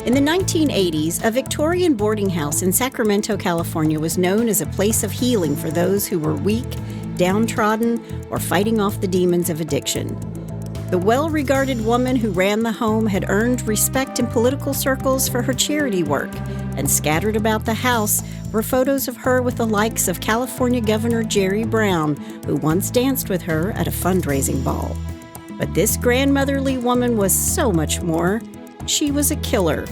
In the 1980s, a Victorian boarding house in Sacramento, California was known as a place of healing for those who were weak, downtrodden, or fighting off the demons of addiction. The well-regarded woman who ran the home had earned respect in political circles for her charity work, and scattered about the house were photos of her with the likes of California Governor Jerry Brown, who once danced with her at a fundraising ball. But this grandmotherly woman was so much more. She was a killer.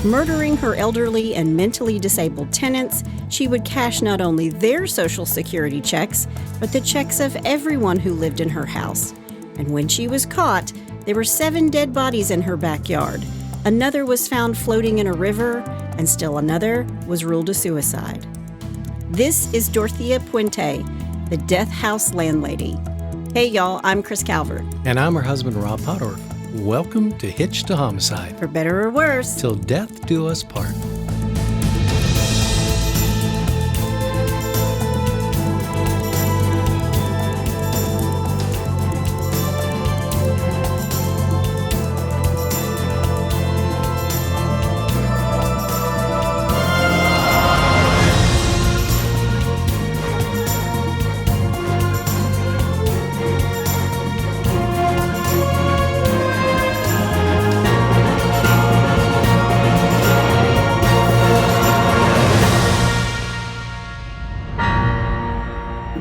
Murdering her elderly and mentally disabled tenants, she would cash not only their Social Security checks, but the checks of everyone who lived in her house. And when she was caught, there were 7 dead bodies in her backyard. Another was found floating in a river, and still another was ruled a suicide. This is Dorothea Puente, the Death House landlady. Hey y'all, I'm Chris Calvert. And I'm her husband, Rob Pottorff. Welcome to Hitched to Homicide. For better or worse. Till death do us part.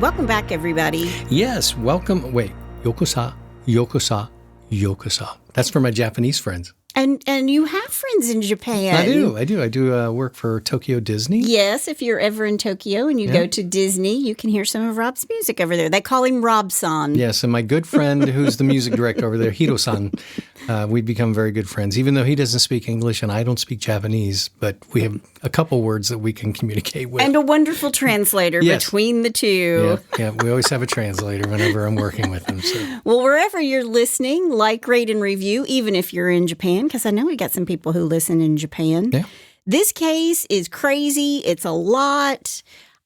Welcome back, everybody. Yes, welcome. Wait, yokosa, yokosa, yokosa. That's for my Japanese friends. And you have friends in Japan. I do work for Tokyo Disney. Yes, if you're ever in Tokyo and you go to Disney, you can hear some of Rob's music over there. They call him Rob-san. Yes, and my good friend who's the music director over there, Hiro-san, we've become very good friends, even though he doesn't speak English and I don't speak Japanese, but we have a couple words that we can communicate with. And a wonderful translator between the two. Yeah, we always have a translator whenever I'm working with him. So. Well, wherever you're listening, like, rate, and review, even if you're in Japan, because I know we got some people who listen in Japan. Yeah. This case is crazy. It's a lot.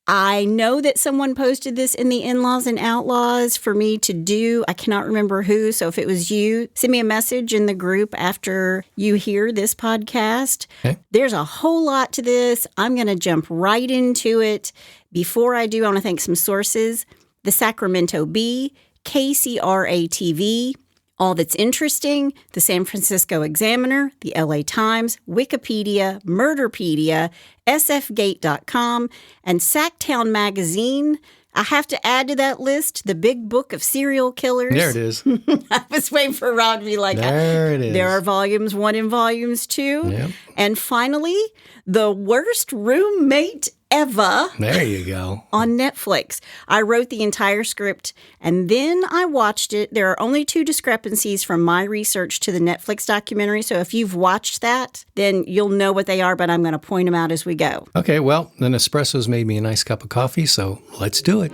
I know that someone posted this in the In-Laws and Outlaws for me to do. I cannot remember who. So if it was you, send me a message in the group after you hear this podcast. Okay. There's a whole lot to this. I'm going to jump right into it. Before I do, I want to thank some sources. The Sacramento Bee, KCRA-TV, All That's Interesting, the San Francisco Examiner, the LA Times, Wikipedia, Murderpedia, sfgate.com, and Sacktown Magazine. I have to add to that list the Big Book of Serial Killers. There it is. I was waiting for Rob to be like, there it is. There are volumes 1 and volumes 2. Yep. And finally, The Worst Roommate Ever. There you go. On Netflix. I wrote the entire script and then I watched it. There are only 2 discrepancies from my research to the Netflix documentary. So if you've watched that, then you'll know what they are, but I'm going to point them out as we go. Okay, well, the Nespresso's made me a nice cup of coffee, so let's do it.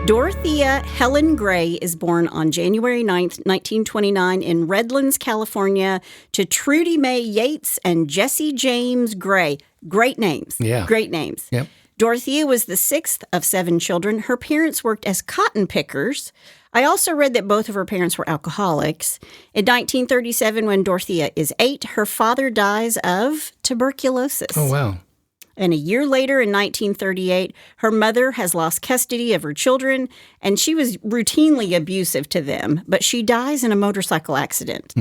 Dorothea Helen Gray is born on January 9th, 1929 in Redlands, California, to Trudy Mae Yates and Jesse James Gray. Great names. Yeah. Great names. Yep. Dorothea was the 6th of 7 children. Her parents worked as cotton pickers. I also read that both of her parents were alcoholics. In 1937, when Dorothea is 8, her father dies of tuberculosis. Oh, wow. And a year later, in 1938, her mother has lost custody of her children, and she was routinely abusive to them, but she dies in a motorcycle accident.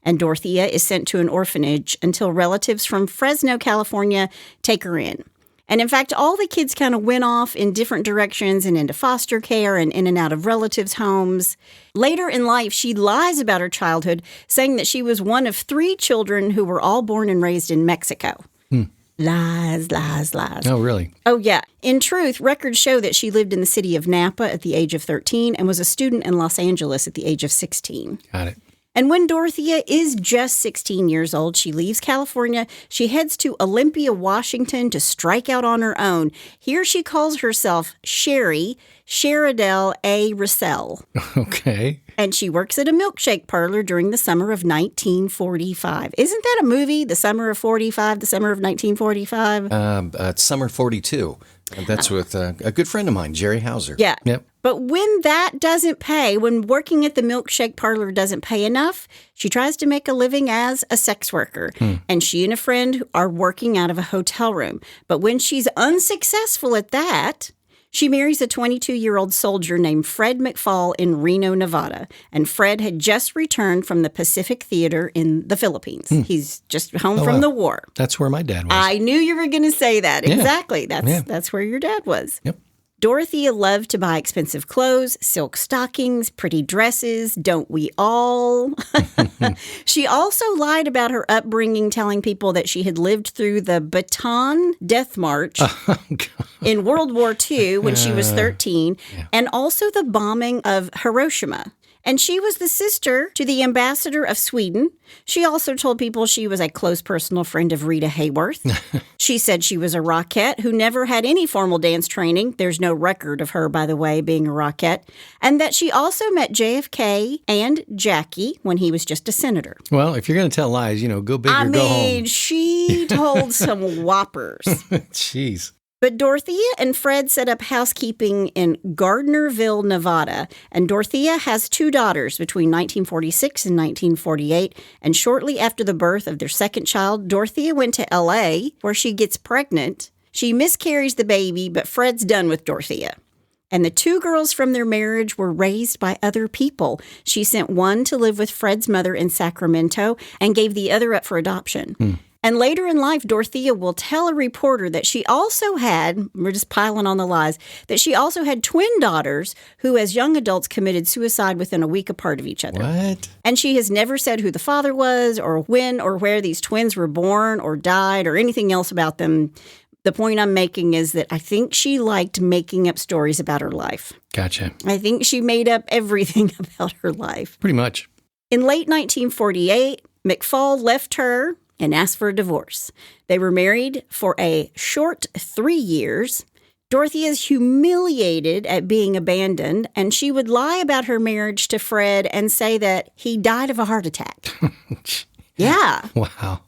And Dorothea is sent to an orphanage until relatives from Fresno, California, take her in. And in fact, all the kids kind of went off in different directions and into foster care and in and out of relatives' homes. Later in life, she lies about her childhood, saying that she was one of 3 children who were all born and raised in Mexico. Lies, lies, lies. Oh, really? Oh, yeah. In truth, records show that she lived in the city of Napa at the age of 13 and was a student in Los Angeles at the age of 16. Got it. And when Dorothea is just 16 years old, she leaves California. She heads to Olympia, Washington to strike out on her own. Here she calls herself Sherry Sheridel A. Russell. Okay. And she works at a milkshake parlor during the summer of 1945. Isn't that a movie, The Summer of 45, The Summer of 1945? Summer 42. That's with a good friend of mine, Jerry Hauser. Yeah. Yep. But when that doesn't pay, when working at the milkshake parlor doesn't pay enough, she tries to make a living as a sex worker. And she and a friend are working out of a hotel room. But when she's unsuccessful at that, she marries a 22-year-old soldier named Fred McFall in Reno, Nevada. And Fred had just returned from the Pacific Theater in the Philippines. He's just home from the war. That's where my dad was. I knew you were going to say that. Yeah. Exactly. That's where your dad was. Yep. Dorothea loved to buy expensive clothes, silk stockings, pretty dresses. Don't we all? She also lied about her upbringing, telling people that she had lived through the Bataan Death March in World War II when she was 13, and also the bombing of Hiroshima. And she was the sister to the ambassador of Sweden. She also told people she was a close personal friend of Rita Hayworth. She said she was a Rockette who never had any formal dance training. There's no record of her, by the way, being a Rockette. And that she also met JFK and Jackie when he was just a senator. Well, if you're going to tell lies, go big or go home. She told some whoppers. Jeez. But Dorothea and Fred set up housekeeping in Gardnerville, Nevada, and Dorothea has 2 daughters between 1946 and 1948, and shortly after the birth of their second child, Dorothea went to L.A., where she gets pregnant. She miscarries the baby, but Fred's done with Dorothea. And the 2 girls from their marriage were raised by other people. She sent one to live with Fred's mother in Sacramento and gave the other up for adoption. And later in life, Dorothea will tell a reporter that she also had, we're just piling on the lies, that she also had twin daughters who as young adults committed suicide within a week apart of each other. What? And she has never said who the father was or when or where these twins were born or died or anything else about them. The point I'm making is that I think she liked making up stories about her life. Gotcha. I think she made up everything about her life. Pretty much. In late 1948, McFall left her and asked for a divorce. They were married for a short 3 years. Dorothea is humiliated at being abandoned, and she would lie about her marriage to Fred and say that he died of a heart attack. Yeah. Wow.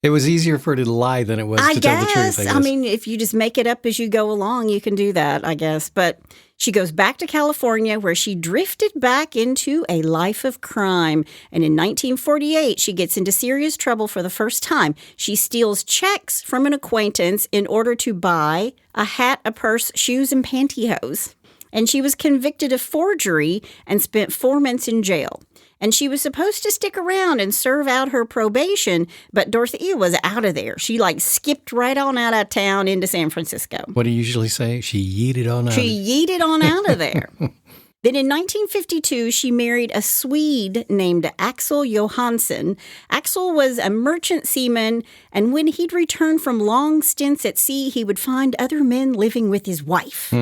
It was easier for her to lie than it was to tell the truth, I guess. I mean, if you just make it up as you go along, you can do that, I guess. But she goes back to California, where she drifted back into a life of crime. And in 1948, she gets into serious trouble for the first time. She steals checks from an acquaintance in order to buy a hat, a purse, shoes, and pantyhose. And she was convicted of forgery and spent 4 months in jail. And she was supposed to stick around and serve out her probation, but Dorothea was out of there. She skipped right on out of town into San Francisco. What do you usually say? She yeeted on out. She yeeted on out of there. Then in 1952, she married a Swede named Axel Johansson. Axel was a merchant seaman, and when he'd returned from long stints at sea, he would find other men living with his wife.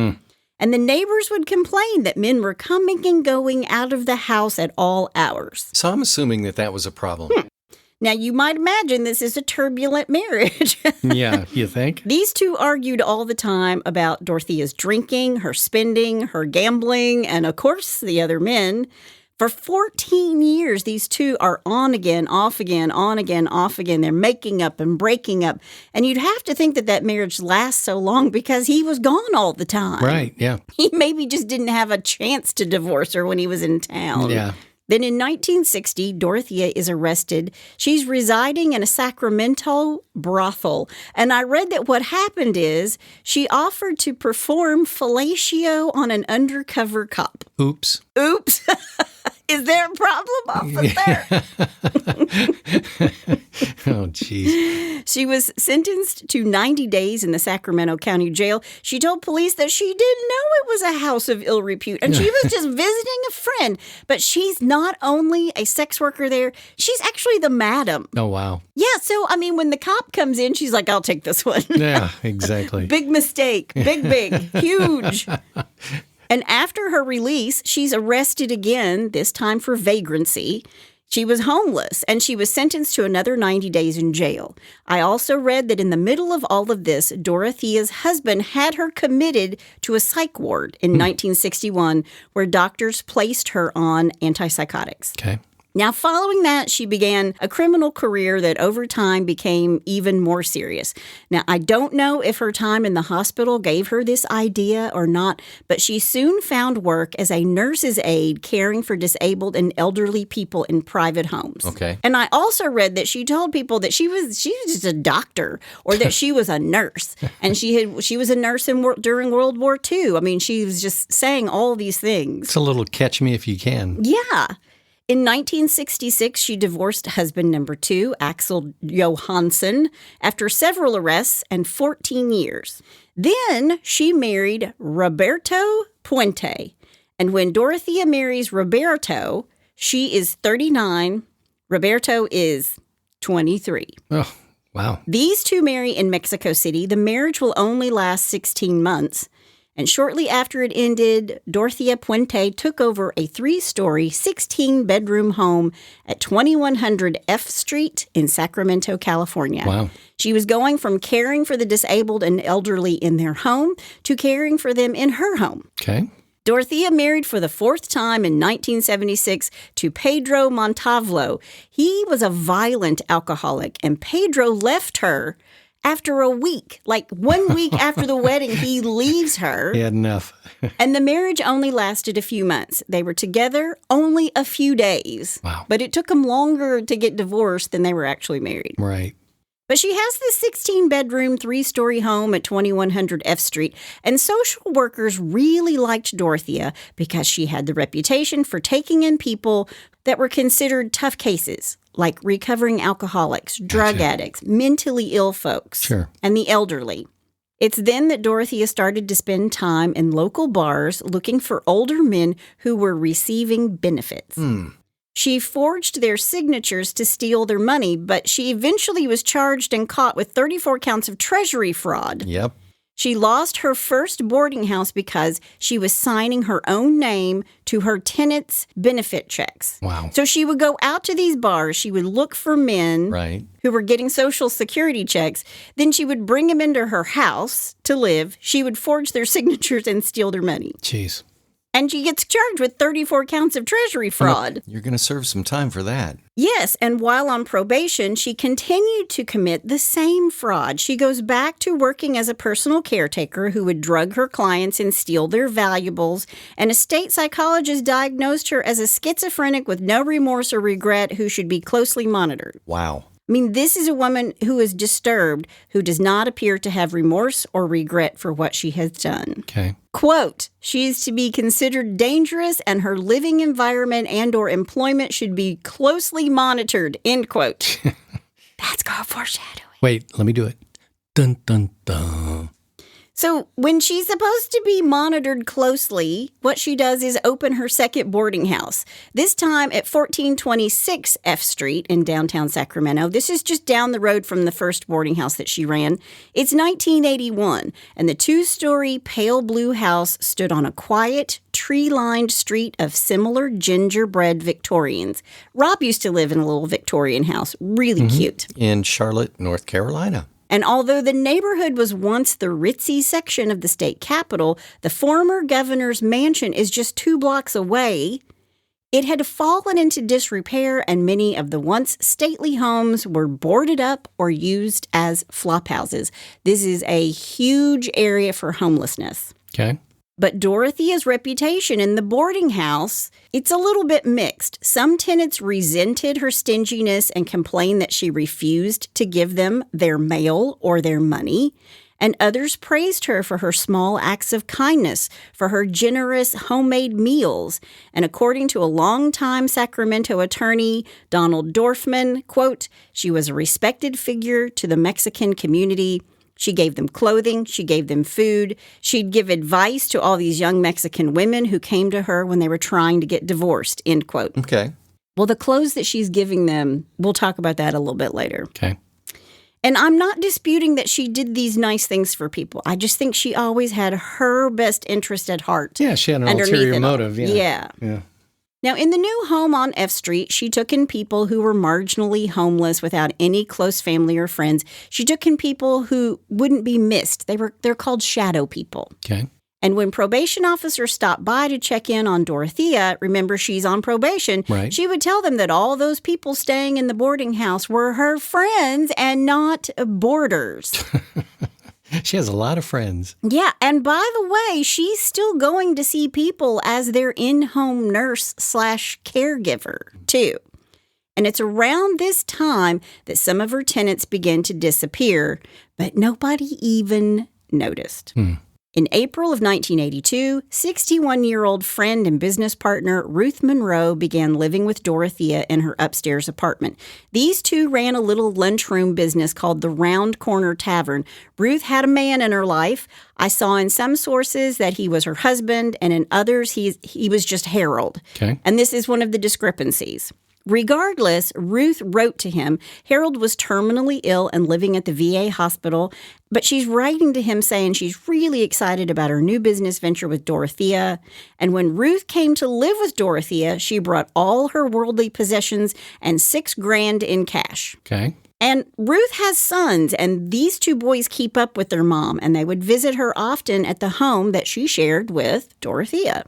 And the neighbors would complain that men were coming and going out of the house at all hours. So I'm assuming that was a problem. Now, you might imagine this is a turbulent marriage. Yeah, you think? These 2 argued all the time about Dorothea's drinking, her spending, her gambling, and, of course, the other men. For 14 years, these 2 are on again, off again, on again, off again. They're making up and breaking up. And you'd have to think that marriage lasts so long because he was gone all the time. Right, yeah. He maybe just didn't have a chance to divorce her when he was in town. Yeah. Then in 1960, Dorothea is arrested. She's residing in a Sacramento brothel. And I read that what happened is she offered to perform fellatio on an undercover cop. Oops. Oops. Is there a problem, officer? Oh, jeez. She was sentenced to 90 days in the Sacramento County Jail. She told police that she didn't know it was a house of ill repute, and she was just visiting a friend. But she's not only a sex worker there, she's actually the madam. Oh, wow. Yeah, so, I mean, when the cop comes in, she's like, I'll take this one. Yeah, exactly. Big mistake. Big, huge. And after her release, she's arrested again, this time for vagrancy. She was homeless, and she was sentenced to another 90 days in jail. I also read that in the middle of all of this, Dorothea's husband had her committed to a psych ward in 1961, where doctors placed her on antipsychotics. Okay. Now, following that, she began a criminal career that over time became even more serious. Now, I don't know if her time in the hospital gave her this idea or not, but she soon found work as a nurse's aide caring for disabled and elderly people in private homes. Okay. And I also read that she told people that she was just a doctor or that she was a nurse. And she was a nurse during World War II. I mean, she was just saying all these things. It's a little catch me if you can. Yeah. In 1966, she divorced husband number 2, Axel Johansson, after several arrests and 14 years. Then she married Roberto Puente. And when Dorothea marries Roberto, she is 39. Roberto is 23. Oh, wow. These two marry in Mexico City. The marriage will only last 16 months. And shortly after it ended, Dorothea Puente took over a 3-story, 16-bedroom home at 2100 F Street in Sacramento, California. Wow. She was going from caring for the disabled and elderly in their home to caring for them in her home. Okay. Dorothea married for the 4th time in 1976 to Pedro Montavlo. He was a violent alcoholic, and Pedro left her after a week. Like 1 week after the wedding, he leaves her. He had enough. And the marriage only lasted a few months. They were together only a few days. Wow. But it took them longer to get divorced than they were actually married. Right. But she has this 16-bedroom, 3-story home at 2100 F Street, and social workers really liked Dorothea because she had the reputation for taking in people that were considered tough cases, like recovering alcoholics, drug addicts, mentally ill folks, Sure. and the elderly. It's then that Dorothea started to spend time in local bars looking for older men who were receiving benefits. She forged their signatures to steal their money, but she eventually was charged and caught with 34 counts of treasury fraud. Yep. She lost her first boarding house because she was signing her own name to her tenants' benefit checks. Wow. So she would go out to these bars. She would look for men Right. who were getting Social Security checks. Then she would bring them into her house to live. She would forge their signatures and steal their money. Jeez. And she gets charged with 34 counts of treasury fraud. You're going to serve some time for that. Yes, and while on probation, she continued to commit the same fraud. She goes back to working as a personal caretaker who would drug her clients and steal their valuables, and a state psychologist diagnosed her as a schizophrenic with no remorse or regret who should be closely monitored. Wow. I mean, this is a woman who is disturbed, who does not appear to have remorse or regret for what she has done. Okay. Quote, she is to be considered dangerous and her living environment and or employment should be closely monitored, end quote. That's called foreshadowing. Wait, let me do it. Dun, dun, dun. So when she's supposed to be monitored closely, what she does is open her second boarding house, this time at 1426 F Street in downtown Sacramento. This is just down the road from the first boarding house that she ran. It's 1981, and the 2-story pale blue house stood on a quiet, tree-lined street of similar gingerbread Victorians. Rob used to live in a little Victorian house, really cute. In Charlotte, North Carolina. And although the neighborhood was once the ritzy section of the state capitol, the former governor's mansion is just 2 blocks away. It had fallen into disrepair, and many of the once stately homes were boarded up or used as flop houses. This is a huge area for homelessness. Okay. But Dorothea's reputation in the boarding house, it's a little bit mixed. Some tenants resented her stinginess and complained that she refused to give them their mail or their money. And others praised her for her small acts of kindness, for her generous homemade meals. And according to a longtime Sacramento attorney, Donald Dorfman, quote, she was a respected figure to the Mexican community. She gave them clothing. She gave them food. She'd give advice to all these young Mexican women who came to her when they were trying to get divorced, end quote. Okay. Well, the clothes that she's giving them, we'll talk about that a little bit later. Okay. And I'm not disputing that she did these nice things for people. I just think she always had her best interest at heart. Yeah, she had an underneath ulterior it all. motive. Yeah. Yeah. Now, in the new home on F Street, she took in people who were marginally homeless without any close family or friends. She took in people who wouldn't be missed. They're called shadow people. Okay. And when probation officers stopped by to check in on Dorothea, remember she's on probation, Right. she would tell them that all those people staying in the boarding house were her friends and not boarders. She has a lot of friends. Yeah, and by the way, she's still going to see people as their in-home nurse / caregiver, too. And it's around this time that some of her tenants begin to disappear, but nobody even noticed. In April of 1982, 61-year-old friend and business partner Ruth Monroe began living with Dorothea in her upstairs apartment. These two ran a little lunchroom business called the Round Corner Tavern. Ruth had a man in her life. I saw in some sources that he was her husband, and in others he was just Harold. Okay. And this is one of the discrepancies. Regardless, Ruth wrote to him. Harold was terminally ill and living at the VA hospital, but she's writing to him saying she's really excited about her new business venture with Dorothea. And when Ruth came to live with Dorothea, she brought all her worldly possessions and $6,000 in cash. Okay. And Ruth has sons, and these two boys keep up with their mom, and they would visit her often at the home that she shared with Dorothea.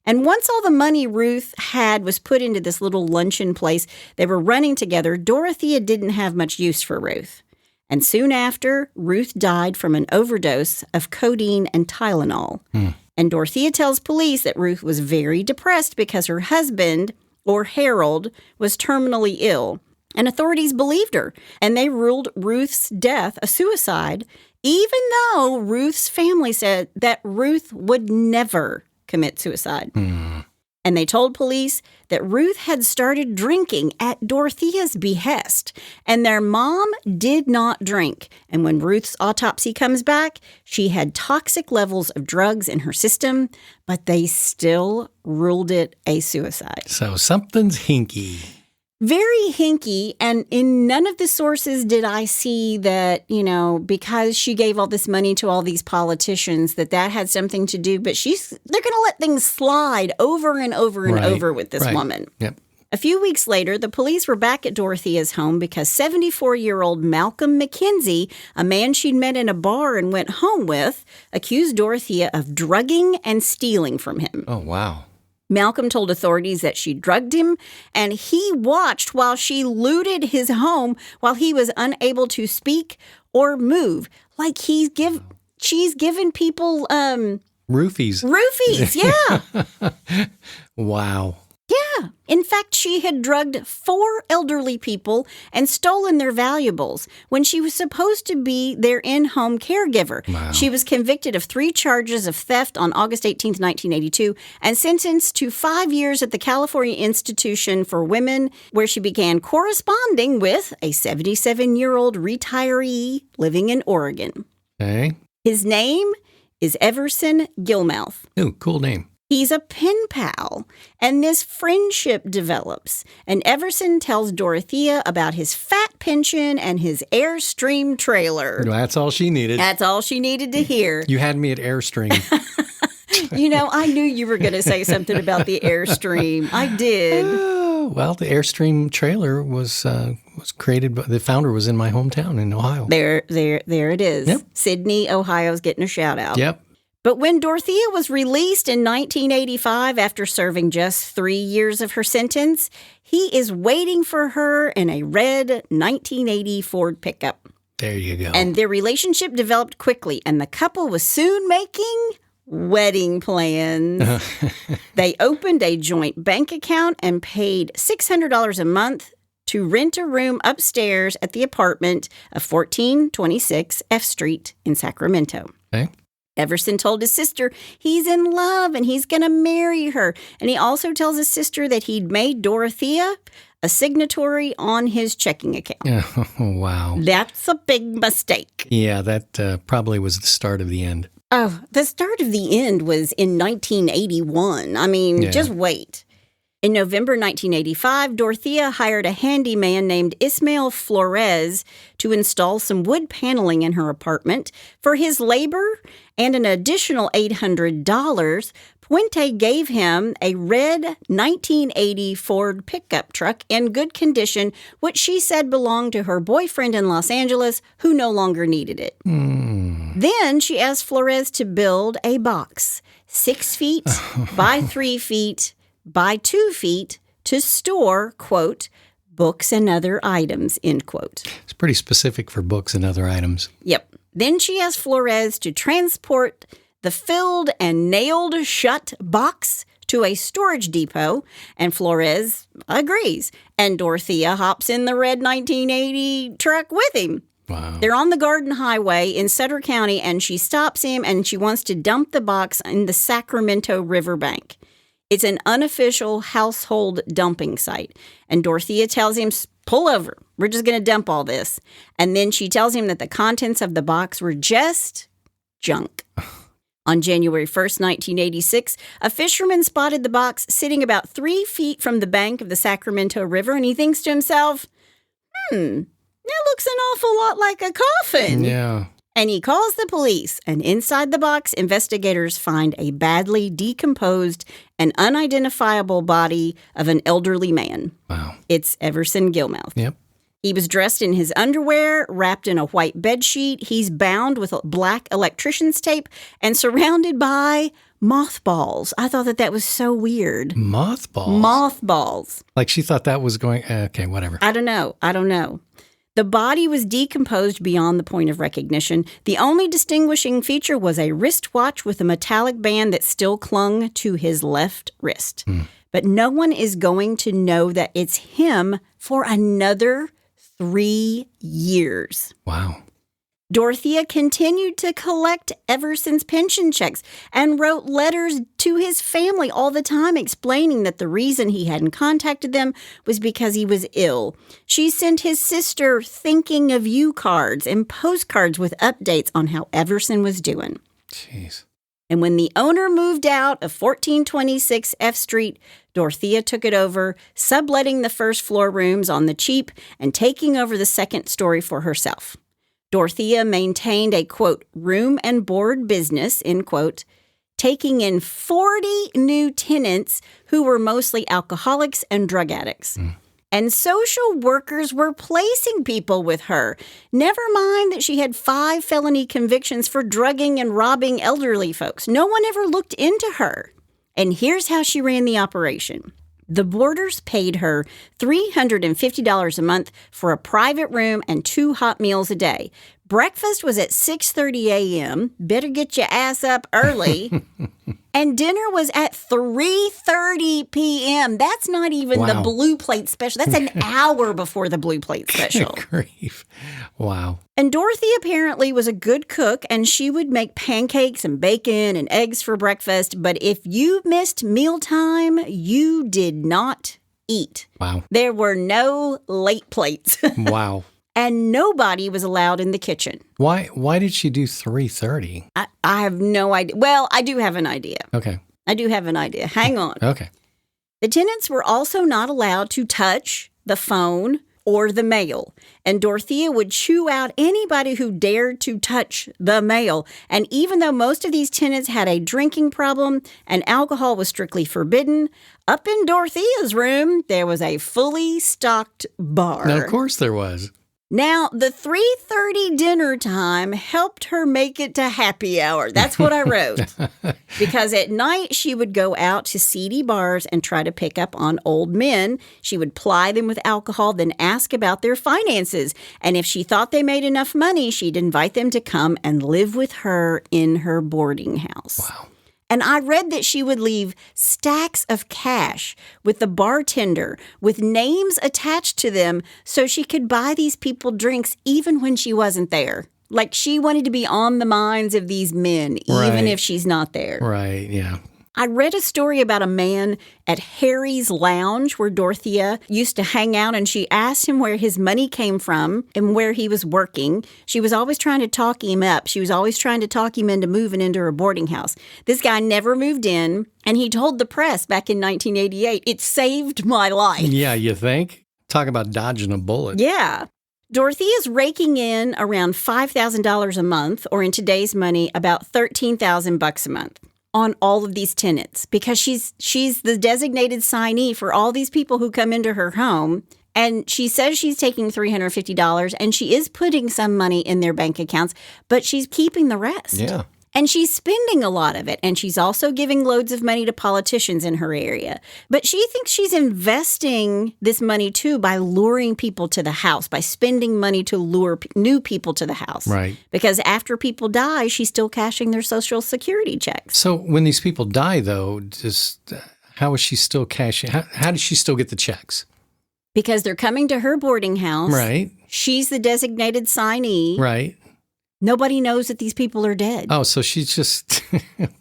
And once all the money Ruth had was put into this little luncheon place they were running together, Dorothea didn't have much use for Ruth. And soon after, Ruth died from an overdose of codeine and Tylenol. And Dorothea tells police that Ruth was very depressed because her husband, or Harold, was terminally ill. And authorities believed her, and they ruled Ruth's death a suicide, even though Ruth's family said that Ruth would never commit suicide. And they told police that Ruth had started drinking at Dorothea's behest, and their mom did not drink. And when Ruth's autopsy comes back, she had toxic levels of drugs in her system, but they still ruled it a suicide. So something's hinky. Very hinky, and in none of the sources did I see that, because she gave all this money to all these politicians, that had something to do, but they're going to let things slide over and over and over with this woman. Yep. A few weeks later, the police were back at Dorothea's home because 74-year-old Malcolm McKenzie, a man she'd met in a bar and went home with, accused Dorothea of drugging and stealing from him. Oh, wow. Malcolm told authorities that she drugged him, and he watched while she looted his home while he was unable to speak or move. Like she's given people Roofies. Roofies, yeah. Wow. Yeah. In fact, she had drugged 4 elderly people and stolen their valuables when she was supposed to be their in-home caregiver. Wow. She was convicted of 3 charges of theft on August 18, 1982, and sentenced to 5 years at the California Institution for Women, where she began corresponding with a 77-year-old retiree living in Oregon. Okay. His name is Everson Gilmouth. Ooh, cool name. He's a pen pal, and this friendship develops. And Everson tells Dorothea about his fat pension and his Airstream trailer. That's all she needed. That's all she needed to hear. You had me at Airstream. I knew you were going to say something about the Airstream. I did. Well, the Airstream trailer was created by the founder was in my hometown in Ohio. There it is. Yep. Sydney, Ohio's getting a shout out. Yep. But when Dorothea was released in 1985 after serving just 3 years of her sentence, he is waiting for her in a red 1980 Ford pickup. There you go. And their relationship developed quickly, and the couple was soon making wedding plans. They opened a joint bank account and paid $600 a month to rent a room upstairs at the apartment of 1426 F Street in Sacramento. Okay. Everson told his sister he's in love and he's going to marry her. And he also tells his sister that he'd made Dorothea a signatory on his checking account. Oh, wow. That's a big mistake. Yeah, that probably was the start of the end. Oh, the start of the end was in 1981. I mean, just wait. In November 1985, Dorothea hired a handyman named Ismael Flores to install some wood paneling in her apartment. For his labor and an additional $800, Puente gave him a red 1980 Ford pickup truck in good condition, which she said belonged to her boyfriend in Los Angeles, who no longer needed it. Then she asked Flores to build a box 6 feet by 3 feet by 2 feet to store, quote, books and other items, end quote. It's pretty specific for books and other items. Yep. Then she asked Flores to transport the filled and nailed shut box to a storage depot, and Flores agrees. And Dorothea hops in the red 1980 truck with him. Wow. They're on the Garden Highway in Sutter County, and she stops him, and she wants to dump the box in the Sacramento riverbank. It's an unofficial household dumping site. And Dorothea tells him, pull over. We're just going to dump all this. And then she tells him that the contents of the box were just junk. On January 1st, 1986, a fisherman spotted the box sitting about 3 feet from the bank of the Sacramento River, and he thinks to himself, that looks an awful lot like a coffin. Yeah. And he calls the police, and inside the box, investigators find a badly decomposed and unidentifiable body of an elderly man. Wow. It's Everson Gilmouth. Yep. He was dressed in his underwear, wrapped in a white bedsheet. He's bound with black electrician's tape and surrounded by mothballs. I thought that was so weird. Mothballs? Mothballs. Like she thought that was going, okay, whatever. I don't know. The body was decomposed beyond the point of recognition. The only distinguishing feature was a wristwatch with a metallic band that still clung to his left wrist. But no one is going to know that it's him for another 3 years. Wow. Dorothea continued to collect Everson's pension checks and wrote letters to his family all the time explaining that the reason he hadn't contacted them was because he was ill. She sent his sister thinking of you cards and postcards with updates on how Everson was doing. Jeez. And when the owner moved out of 1426 F Street, Dorothea took it over, subletting the first floor rooms on the cheap and taking over the second story for herself. Dorothea maintained a, quote, room and board business, end quote, taking in 40 new tenants who were mostly alcoholics and drug addicts. And social workers were placing people with her. Never mind that she had 5 felony convictions for drugging and robbing elderly folks. No one ever looked into her. And here's how she ran the operation. The boarders paid her $350 a month for a private room and 2 hot meals a day. Breakfast was at 6:30 a.m. Better get your ass up early. And dinner was at 3:30 p.m. That's not even the blue plate special. That's an hour before the blue plate special. Good grief. Wow. And Dorothy apparently was a good cook, and she would make pancakes and bacon and eggs for breakfast. But if you missed mealtime, you did not eat. Wow. There were no late plates. Wow. And nobody was allowed in the kitchen. Why did she do 3:30? I have no idea. Well, I do have an idea. Okay. I do have an idea. Hang on. Okay. The tenants were also not allowed to touch the phone or the mail. And Dorothea would chew out anybody who dared to touch the mail. And even though most of these tenants had a drinking problem and alcohol was strictly forbidden, up in Dorothea's room, there was a fully stocked bar. Now, of course there was. Now, the 3:30 dinner time helped her make it to happy hour. That's what I wrote. Because at night, she would go out to seedy bars and try to pick up on old men. She would ply them with alcohol, then ask about their finances. And if she thought they made enough money, she'd invite them to come and live with her in her boarding house. Wow. And I read that she would leave stacks of cash with the bartender with names attached to them so she could buy these people drinks even when she wasn't there. Like she wanted to be on the minds of these men, even if she's not there. Right, yeah. I read a story about a man at Harry's Lounge where Dorothea used to hang out, and she asked him where his money came from and where he was working. She was always trying to talk him up. She was always trying to talk him into moving into her boarding house. This guy never moved in, and he told the press back in 1988, "It saved my life." Yeah, you think? Talk about dodging a bullet. Yeah. Dorothea's raking in around $5,000 a month, or in today's money, about $13,000 a month, on all of these tenants, because she's the designated signee for all these people who come into her home, And she says she's taking $350, and she is putting some money in their bank accounts, but she's keeping the rest. Yeah. And she's spending a lot of it. And she's also giving loads of money to politicians in her area. But she thinks she's investing this money, too, by luring people to the house, by spending money to lure new people to the house. Right. Because after people die, she's still cashing their Social Security checks. So when these people die, though, how is she still cashing? How does she still get the checks? Because they're coming to her boarding house. Right. She's the designated signee. Right. Nobody knows that these people are dead. Oh, so she's just,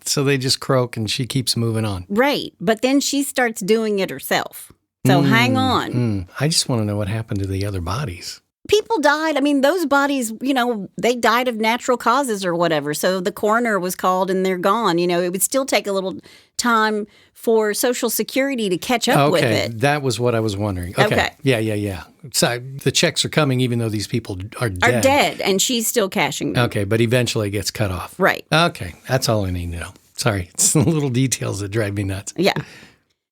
so they just croak and she keeps moving on. Right. But then she starts doing it herself. So hang on. I just want to know what happened to the other bodies. People died. I mean, those bodies, they died of natural causes or whatever. So the coroner was called and they're gone. It would still take a little time for Social Security to catch up with it. That was what I was wondering. Okay. Yeah. So the checks are coming even though these people are dead. Are dead, and she's still cashing them. Okay, but eventually it gets cut off. Right. Okay, that's all I need to know. Sorry, it's the little details that drive me nuts. Yeah.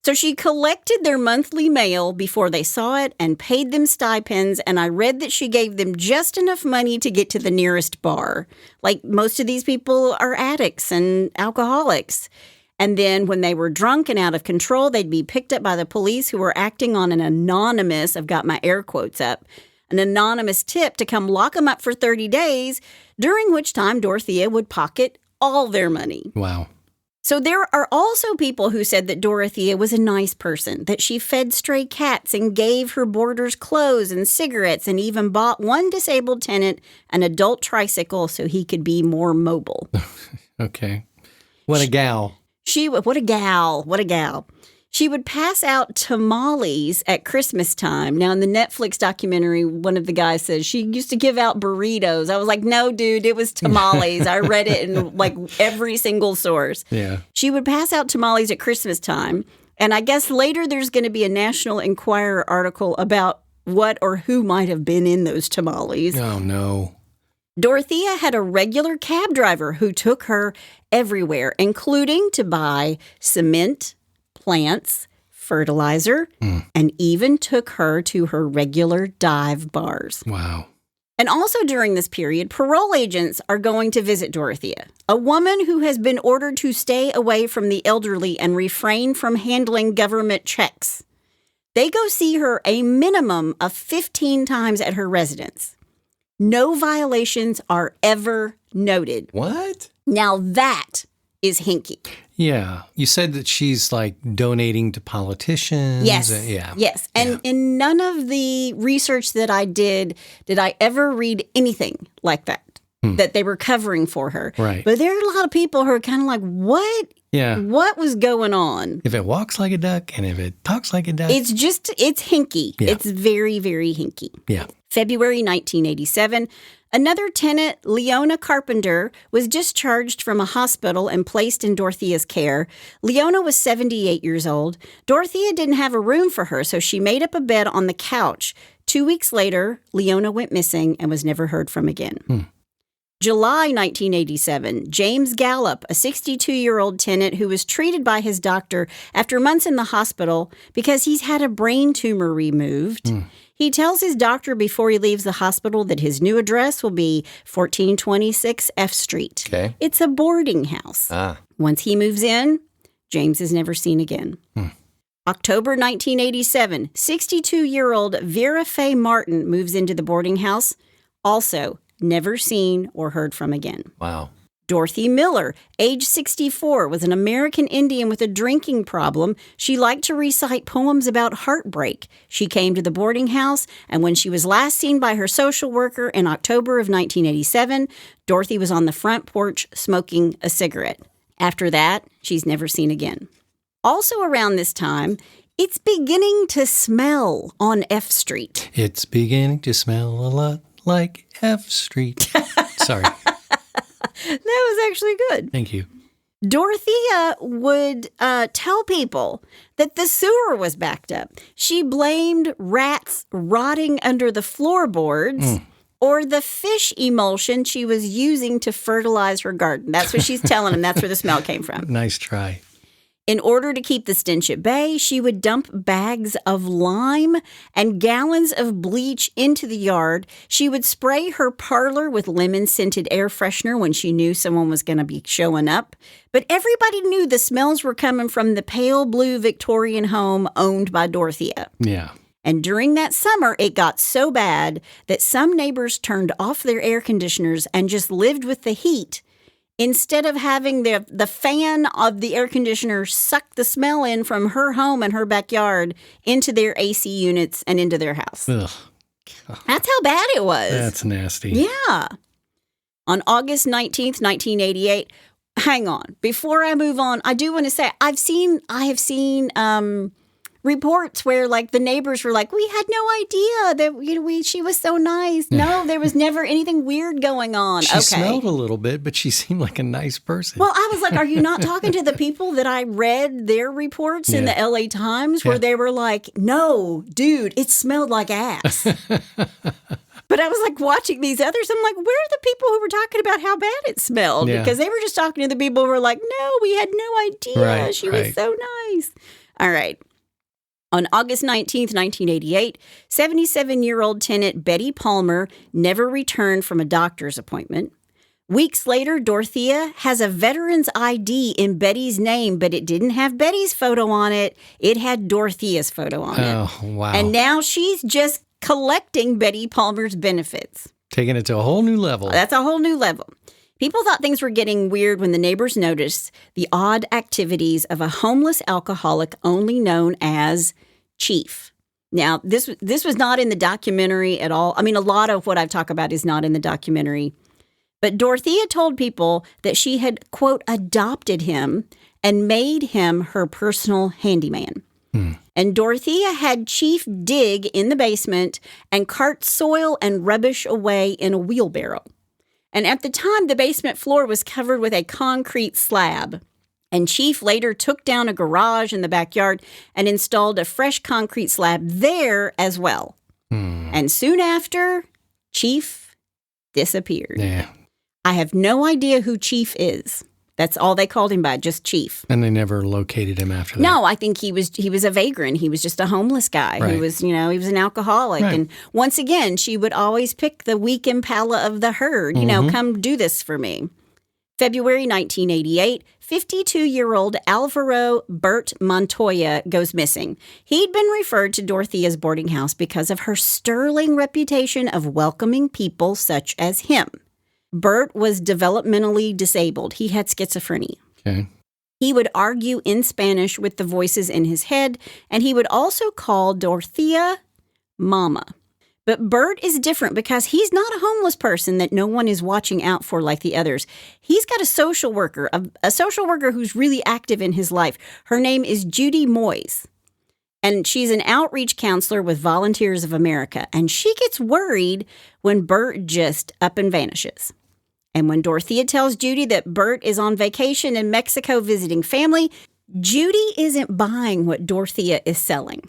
So she collected their monthly mail before they saw it and paid them stipends, and I read that she gave them just enough money to get to the nearest bar. Like, most of these people are addicts and alcoholics. And then when they were drunk and out of control, they'd be picked up by the police who were acting on an anonymous, I've got my air quotes up, an anonymous tip to come lock them up for 30 days, during which time Dorothea would pocket all their money. Wow. So there are also people who said that Dorothea was a nice person, that she fed stray cats and gave her boarders clothes and cigarettes and even bought one disabled tenant an adult tricycle so he could be more mobile. Okay. What a gal. What a gal. She would pass out tamales at Christmas time. Now, in the Netflix documentary, one of the guys says she used to give out burritos. I was like, no, dude, it was tamales. I read it in like every single source. Yeah. She would pass out tamales at Christmas time. And I guess later there's going to be a National Enquirer article about what or who might have been in those tamales. Oh, no. Dorothea had a regular cab driver who took her everywhere, including to buy cement, plants, fertilizer, and even took her to her regular dive bars. Wow. And also during this period, parole agents are going to visit Dorothea, a woman who has been ordered to stay away from the elderly and refrain from handling government checks. They go see her a minimum of 15 times at her residence. No violations are ever noted. What? Now that is hinky. Yeah. You said that she's like donating to politicians. Yes. Yeah. Yes. And in none of the research that I did I ever read anything like that, that they were covering for her. Right. But there are a lot of people who are kind of like, what? Yeah. What was going on? If it walks like a duck and if it talks like a duck. It's hinky. Yeah. It's very, very hinky. Yeah. February 1987, another tenant, Leona Carpenter, was discharged from a hospital and placed in Dorothea's care. Leona was 78 years old. Dorothea didn't have a room for her, so she made up a bed on the couch. 2 weeks later, Leona went missing and was never heard from again. July 1987, James Gallup, a 62-year-old tenant who was treated by his doctor after months in the hospital because he's had a brain tumor removed. He tells his doctor before he leaves the hospital that his new address will be 1426 F Street. Okay. It's a boarding house. Once he moves in, James is never seen again. October 1987, 62-year-old Vera Faye Martin moves into the boarding house. Also, never seen or heard from again. Wow. Dorothy Miller, age 64, was an American Indian with a drinking problem. She liked to recite poems about heartbreak. She came to the boarding house, and when she was last seen by her social worker in October of 1987, Dorothy was on the front porch smoking a cigarette. After that, she's never seen again. Also around this time, it's beginning to smell on F Street. It's beginning to smell a lot like F Street. Sorry. That was actually good. Thank you. Dorothea would tell people that the sewer was backed up. She blamed rats rotting under the floorboards or the fish emulsion she was using to fertilize her garden. That's what she's telling them. That's where the smell came from. Nice try. In order to keep the stench at bay, she would dump bags of lime and gallons of bleach into the yard. She would spray her parlor with lemon-scented air freshener when she knew someone was going to be showing up. But everybody knew the smells were coming from the pale blue Victorian home owned by Dorothea. Yeah. And during that summer, it got so bad that some neighbors turned off their air conditioners and just lived with the heat instead of having the fan of the air conditioner suck the smell in from her home and her backyard into their AC units and into their house. Ugh. That's how bad it was. That's nasty. Yeah. On August 19th, 1988, hang on. Before I move on, I do want to say I have seen reports where like the neighbors were like, we had no idea that she was so nice. No, there was never anything weird going on. She smelled a little bit, but she seemed like a nice person. Well, I was like, are you not talking to the people that I read their reports in the LA Times where they were like, no, dude, it smelled like ass. But I was like watching these others. I'm like, where are the people who were talking about how bad it smelled? Yeah. Because they were just talking to the people who were like, no, we had no idea. She was so nice. All right. On August 19th, 1988, 77-year-old tenant Betty Palmer never returned from a doctor's appointment. Weeks later, Dorothea has a veteran's ID in Betty's name, but it didn't have Betty's photo on it. It had Dorothea's photo on it. Oh, wow. And now she's just collecting Betty Palmer's benefits. Taking it to a whole new level. That's a whole new level. People thought things were getting weird when the neighbors noticed the odd activities of a homeless alcoholic only known as Chief. Now, this was not in the documentary at all. I mean, a lot of what I've talked about is not in the documentary. But Dorothea told people that she had, quote, adopted him and made him her personal handyman. And Dorothea had Chief dig in the basement and cart soil and rubbish away in a wheelbarrow. And at the time, the basement floor was covered with a concrete slab. And Chief later took down a garage in the backyard and installed a fresh concrete slab there as well. And soon after, Chief disappeared. Yeah. I have no idea who Chief is. That's all they called him by, just Chief. And they never located him after that. No, I think he was a vagrant. He was just a homeless guy. Right. He was an alcoholic. Right. And once again, she would always pick the weak impala of the herd. Come do this for me. February 1988, 52-year-old Alvaro Bert Montoya goes missing. He'd been referred to Dorothea's boarding house because of her sterling reputation of welcoming people such as him. Bert was developmentally disabled. He had schizophrenia. Okay. He would argue in Spanish with the voices in his head, and he would also call Dorothea Mama. But Bert is different because he's not a homeless person that no one is watching out for like the others. He's got a social worker who's really active in his life. Her name is Judy Moyes, and she's an outreach counselor with Volunteers of America, and she gets worried when Bert just up and vanishes. And when Dorothea tells Judy that Bert is on vacation in Mexico visiting family, Judy isn't buying what Dorothea is selling.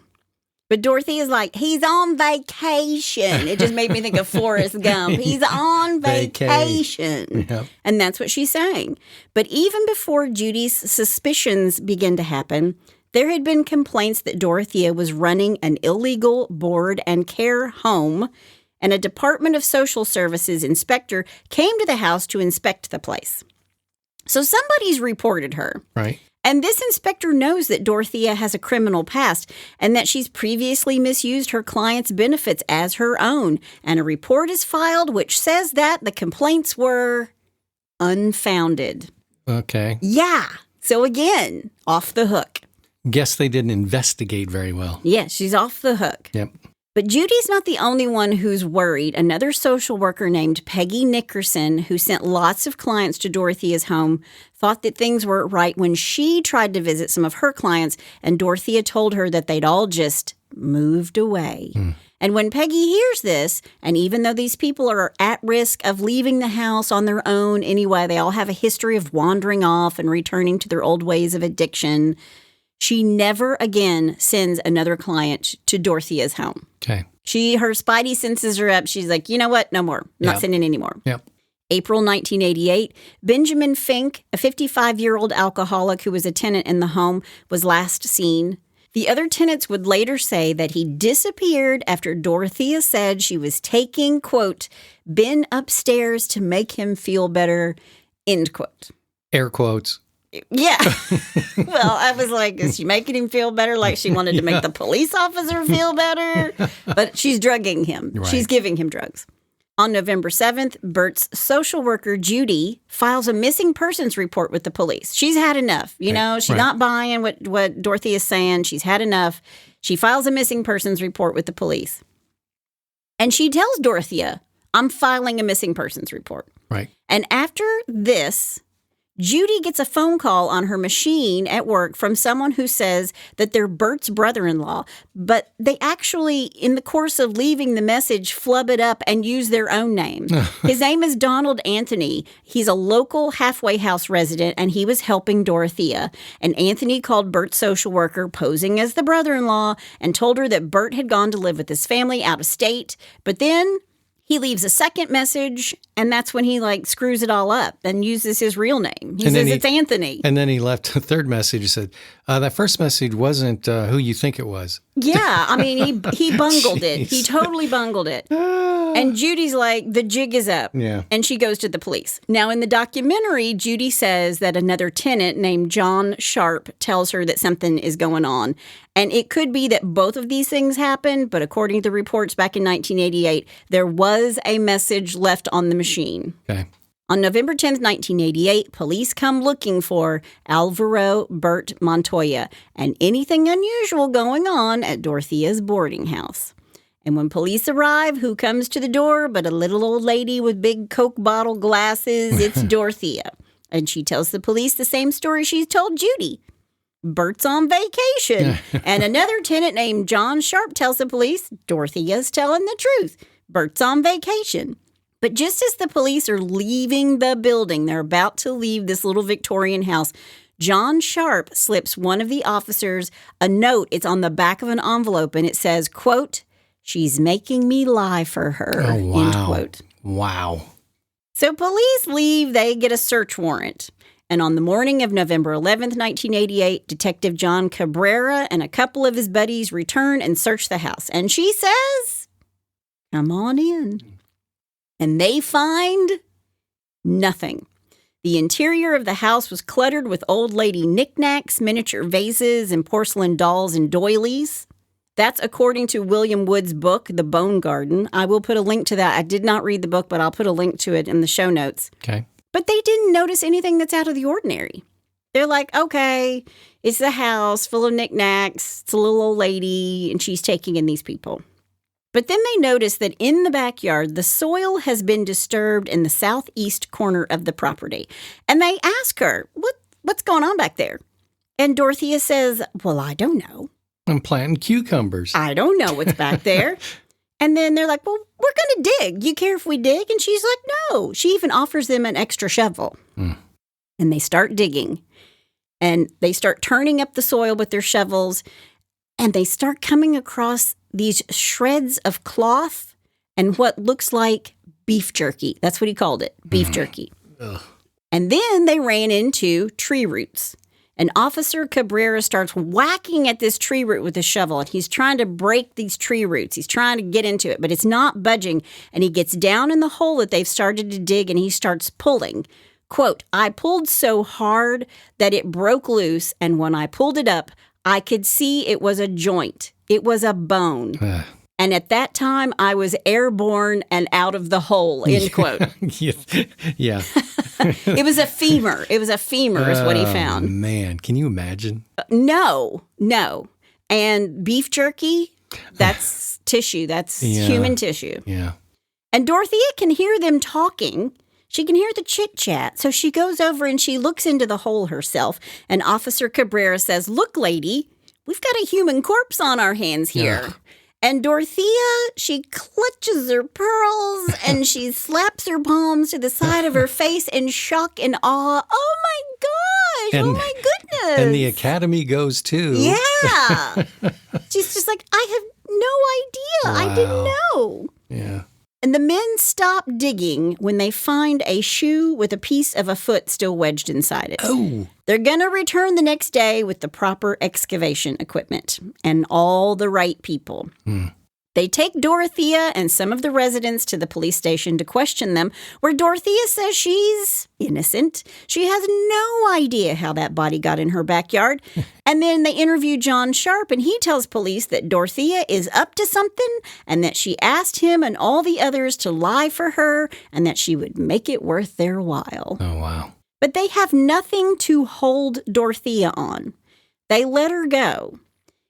But Dorothea's like, he's on vacation. It just made me think of Forrest Gump. He's on vacation. Yep. And that's what she's saying. But even before Judy's suspicions begin to happen, there had been complaints that Dorothea was running an illegal board and care home, and a Department of Social Services inspector came to the house to inspect the place. So somebody's reported her. Right. And this inspector knows that Dorothea has a criminal past and that she's previously misused her client's benefits as her own. And a report is filed which says that the complaints were unfounded. Okay. Yeah. So again, off the hook. Guess they didn't investigate very well. Yeah, she's off the hook. Yep. But Judy's not the only one who's worried. Another social worker named Peggy Nickerson, who sent lots of clients to Dorothea's home, thought that things weren't right when she tried to visit some of her clients, and Dorothea told her that they'd all just moved away. And when Peggy hears this, and even though these people are at risk of leaving the house on their own anyway, they all have a history of wandering off and returning to their old ways of addiction, she never again sends another client to Dorothea's home. Okay. Her spidey senses are up. She's like, you know what? No more. I'm not sending any more. Yep. April 1988, Benjamin Fink, a 55-year-old alcoholic who was a tenant in the home, was last seen. The other tenants would later say that he disappeared after Dorothea said she was taking, quote, Ben upstairs to make him feel better, end quote. Air quotes. Yeah. Well, I was like, is she making him feel better? Like she wanted to make the police officer feel better? But she's drugging him. Right. She's giving him drugs. On November 7th, Bert's social worker, Judy, files a missing persons report with the police. She's had enough. You know, she's not buying what Dorothy is saying. She's had enough. She files a missing persons report with the police. And she tells Dorothea, I'm filing a missing persons report. Right. And after this, Judy gets a phone call on her machine at work from someone who says that they're Bert's brother-in-law, but they actually, in the course of leaving the message, flub it up and use their own name. His name is Donald Anthony. He's a local halfway house resident, and he was helping Dorothea. And Anthony called Bert's social worker, posing as the brother-in-law, and told her that Bert had gone to live with his family out of state. But then he leaves a second message, and that's when he screws it all up and uses his real name. He says it's Anthony. And then he left a third message. He said, that first message wasn't who you think it was. Yeah, I mean, he bungled it. He totally bungled it. And Judy's like, the jig is up. Yeah. And she goes to the police. Now, in the documentary, Judy says that another tenant named John Sharp tells her that something is going on. And it could be that both of these things happened, but according to reports back in 1988, there was a message left on the machine. Okay. On November 10th, 1988, police come looking for Alvaro Bert Montoya and anything unusual going on at Dorothea's boarding house. And when police arrive, who comes to the door but a little old lady with big Coke bottle glasses? It's Dorothea. And she tells the police the same story she's told Judy. Bert's on vacation. And another tenant named John Sharp tells the police, Dorothea's telling the truth. Bert's on vacation. But just as the police are leaving the building, they're about to leave this little Victorian house, John Sharp slips one of the officers a note. It's on the back of an envelope, and it says, quote, she's making me lie for her, oh, wow. end quote. Wow. So police leave. They get a search warrant. And on the morning of November 11th, 1988, Detective John Cabrera and a couple of his buddies return and search the house. And she says, come on in. And they find nothing. The interior of the house was cluttered with old lady knickknacks, miniature vases, and porcelain dolls and doilies. That's according to William Wood's book, The Bone Garden. I will put a link to that. I did not read the book, but I'll put a link to it in the show notes. Okay. But they didn't notice anything that's out of the ordinary. They're like, okay, it's a house full of knickknacks. It's a little old lady, and she's taking in these people. But then they notice that in the backyard, the soil has been disturbed in the southeast corner of the property. And they ask her, what's going on back there? And Dorothea says, well, I don't know. I'm planting cucumbers. I don't know what's back there. And then they're like, well, we're going to dig. You care if we dig? And she's like, no. She even offers them an extra shovel. And they start digging. And they start turning up the soil with their shovels. And they start coming across these shreds of cloth and what looks like beef jerky. That's what he called it, beef jerky. Ugh. And then they ran into tree roots. And Officer Cabrera starts whacking at this tree root with a shovel. And he's trying to break these tree roots. He's trying to get into it, but it's not budging. And he gets down in the hole that they've started to dig, and he starts pulling. Quote, I pulled so hard that it broke loose, and when I pulled it up, I could see it was a joint. It was a bone. And at that time, I was airborne and out of the hole, end quote. Yeah. It was a femur. It was a femur is what he found. Man, can you imagine? No. And beef jerky, that's tissue. That's human tissue. Yeah. And Dorothea can hear them talking. She can hear the chit-chat. So she goes over and she looks into the hole herself. And Officer Cabrera says, look, lady, we've got a human corpse on our hands here. Ugh. And Dorothea, she clutches her pearls and she slaps her palms to the side of her face in shock and awe. Oh, my gosh. Oh, my goodness. And the academy goes, too. Yeah. She's just like, I have no idea. Wow. I didn't know. Yeah. And the men stop digging when they find a shoe with a piece of a foot still wedged inside it. Oh. They're going to return the next day with the proper excavation equipment and all the right people. They take Dorothea and some of the residents to the police station to question them, where Dorothea says she's innocent. She has no idea how that body got in her backyard. And then they interview John Sharp, and he tells police that Dorothea is up to something and that she asked him and all the others to lie for her and that she would make it worth their while. Oh, wow. But they have nothing to hold Dorothea on. They let her go,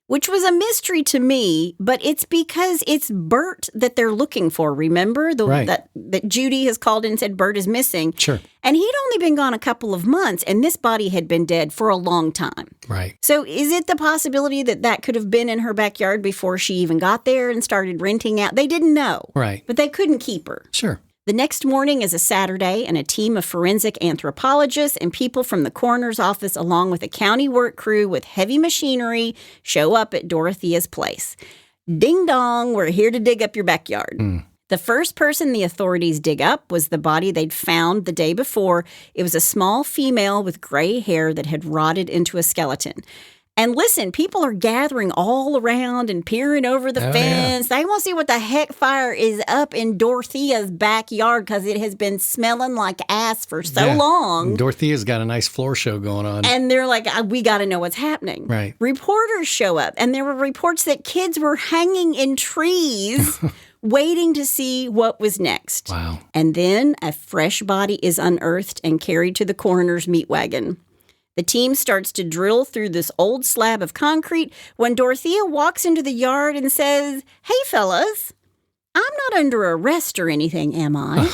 which was a mystery to me, but it's because it's Bert that they're looking for, remember? Right. That Judy has called in and said Bert is missing. Sure. And he'd only been gone a couple of months, and this body had been dead for a long time. Right. So is it the possibility that that could have been in her backyard before she even got there and started renting out? They didn't know. Right. But they couldn't keep her. Sure. The next morning is a Saturday, and a team of forensic anthropologists and people from the coroner's office, along with a county work crew with heavy machinery, show up at Dorothea's place. Ding dong, we're here to dig up your backyard. The first person the authorities dig up was the body they'd found the day before. It was a small female with gray hair that had rotted into a skeleton. And listen, people are gathering all around and peering over the fence. Yeah. They want to see what the heck fire is up in Dorothea's backyard because it has been smelling like ass for so long. Dorothea's got a nice floor show going on. And they're like, we got to know what's happening. Right. Reporters show up, and there were reports that kids were hanging in trees waiting to see what was next. Wow. And then a fresh body is unearthed and carried to the coroner's meat wagon. The team starts to drill through this old slab of concrete when Dorothea walks into the yard and says, "Hey, fellas, I'm not under arrest or anything, am I?"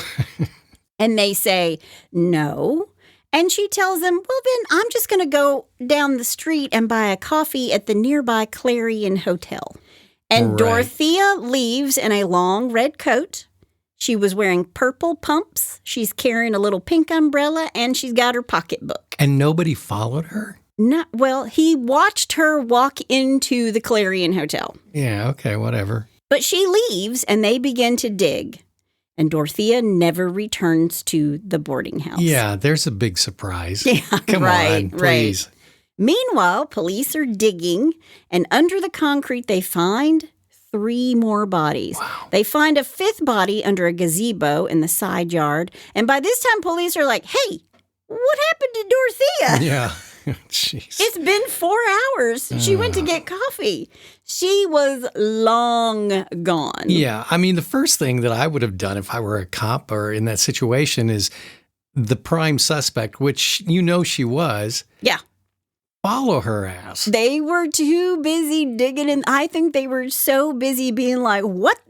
And they say, "No." And she tells them, "Well, then I'm just going to go down the street and buy a coffee at the nearby Clarion Hotel." And Right. Dorothea leaves in a long red coat. She was wearing purple pumps. She's carrying a little pink umbrella, and she's got her pocketbook. And nobody followed her? Well, he watched her walk into the Clarion Hotel. Yeah, okay, whatever. But she leaves, and they begin to dig. And Dorothea never returns to the boarding house. Yeah, there's a big surprise. Yeah, Come on, please. Right. Meanwhile, police are digging, and under the concrete they find 3 more bodies. Wow. They find a 5th body under a gazebo in the side yard. And by this time, police are like, "Hey, what happened to Dorothea?" Yeah. Jeez. It's been 4 hours. She went to get coffee. She was long gone. Yeah. I mean, the first thing that I would have done if I were a cop or in that situation is the prime suspect, which you know she was. Yeah. Follow her ass. They were too busy digging, and I think they were so busy being like, what?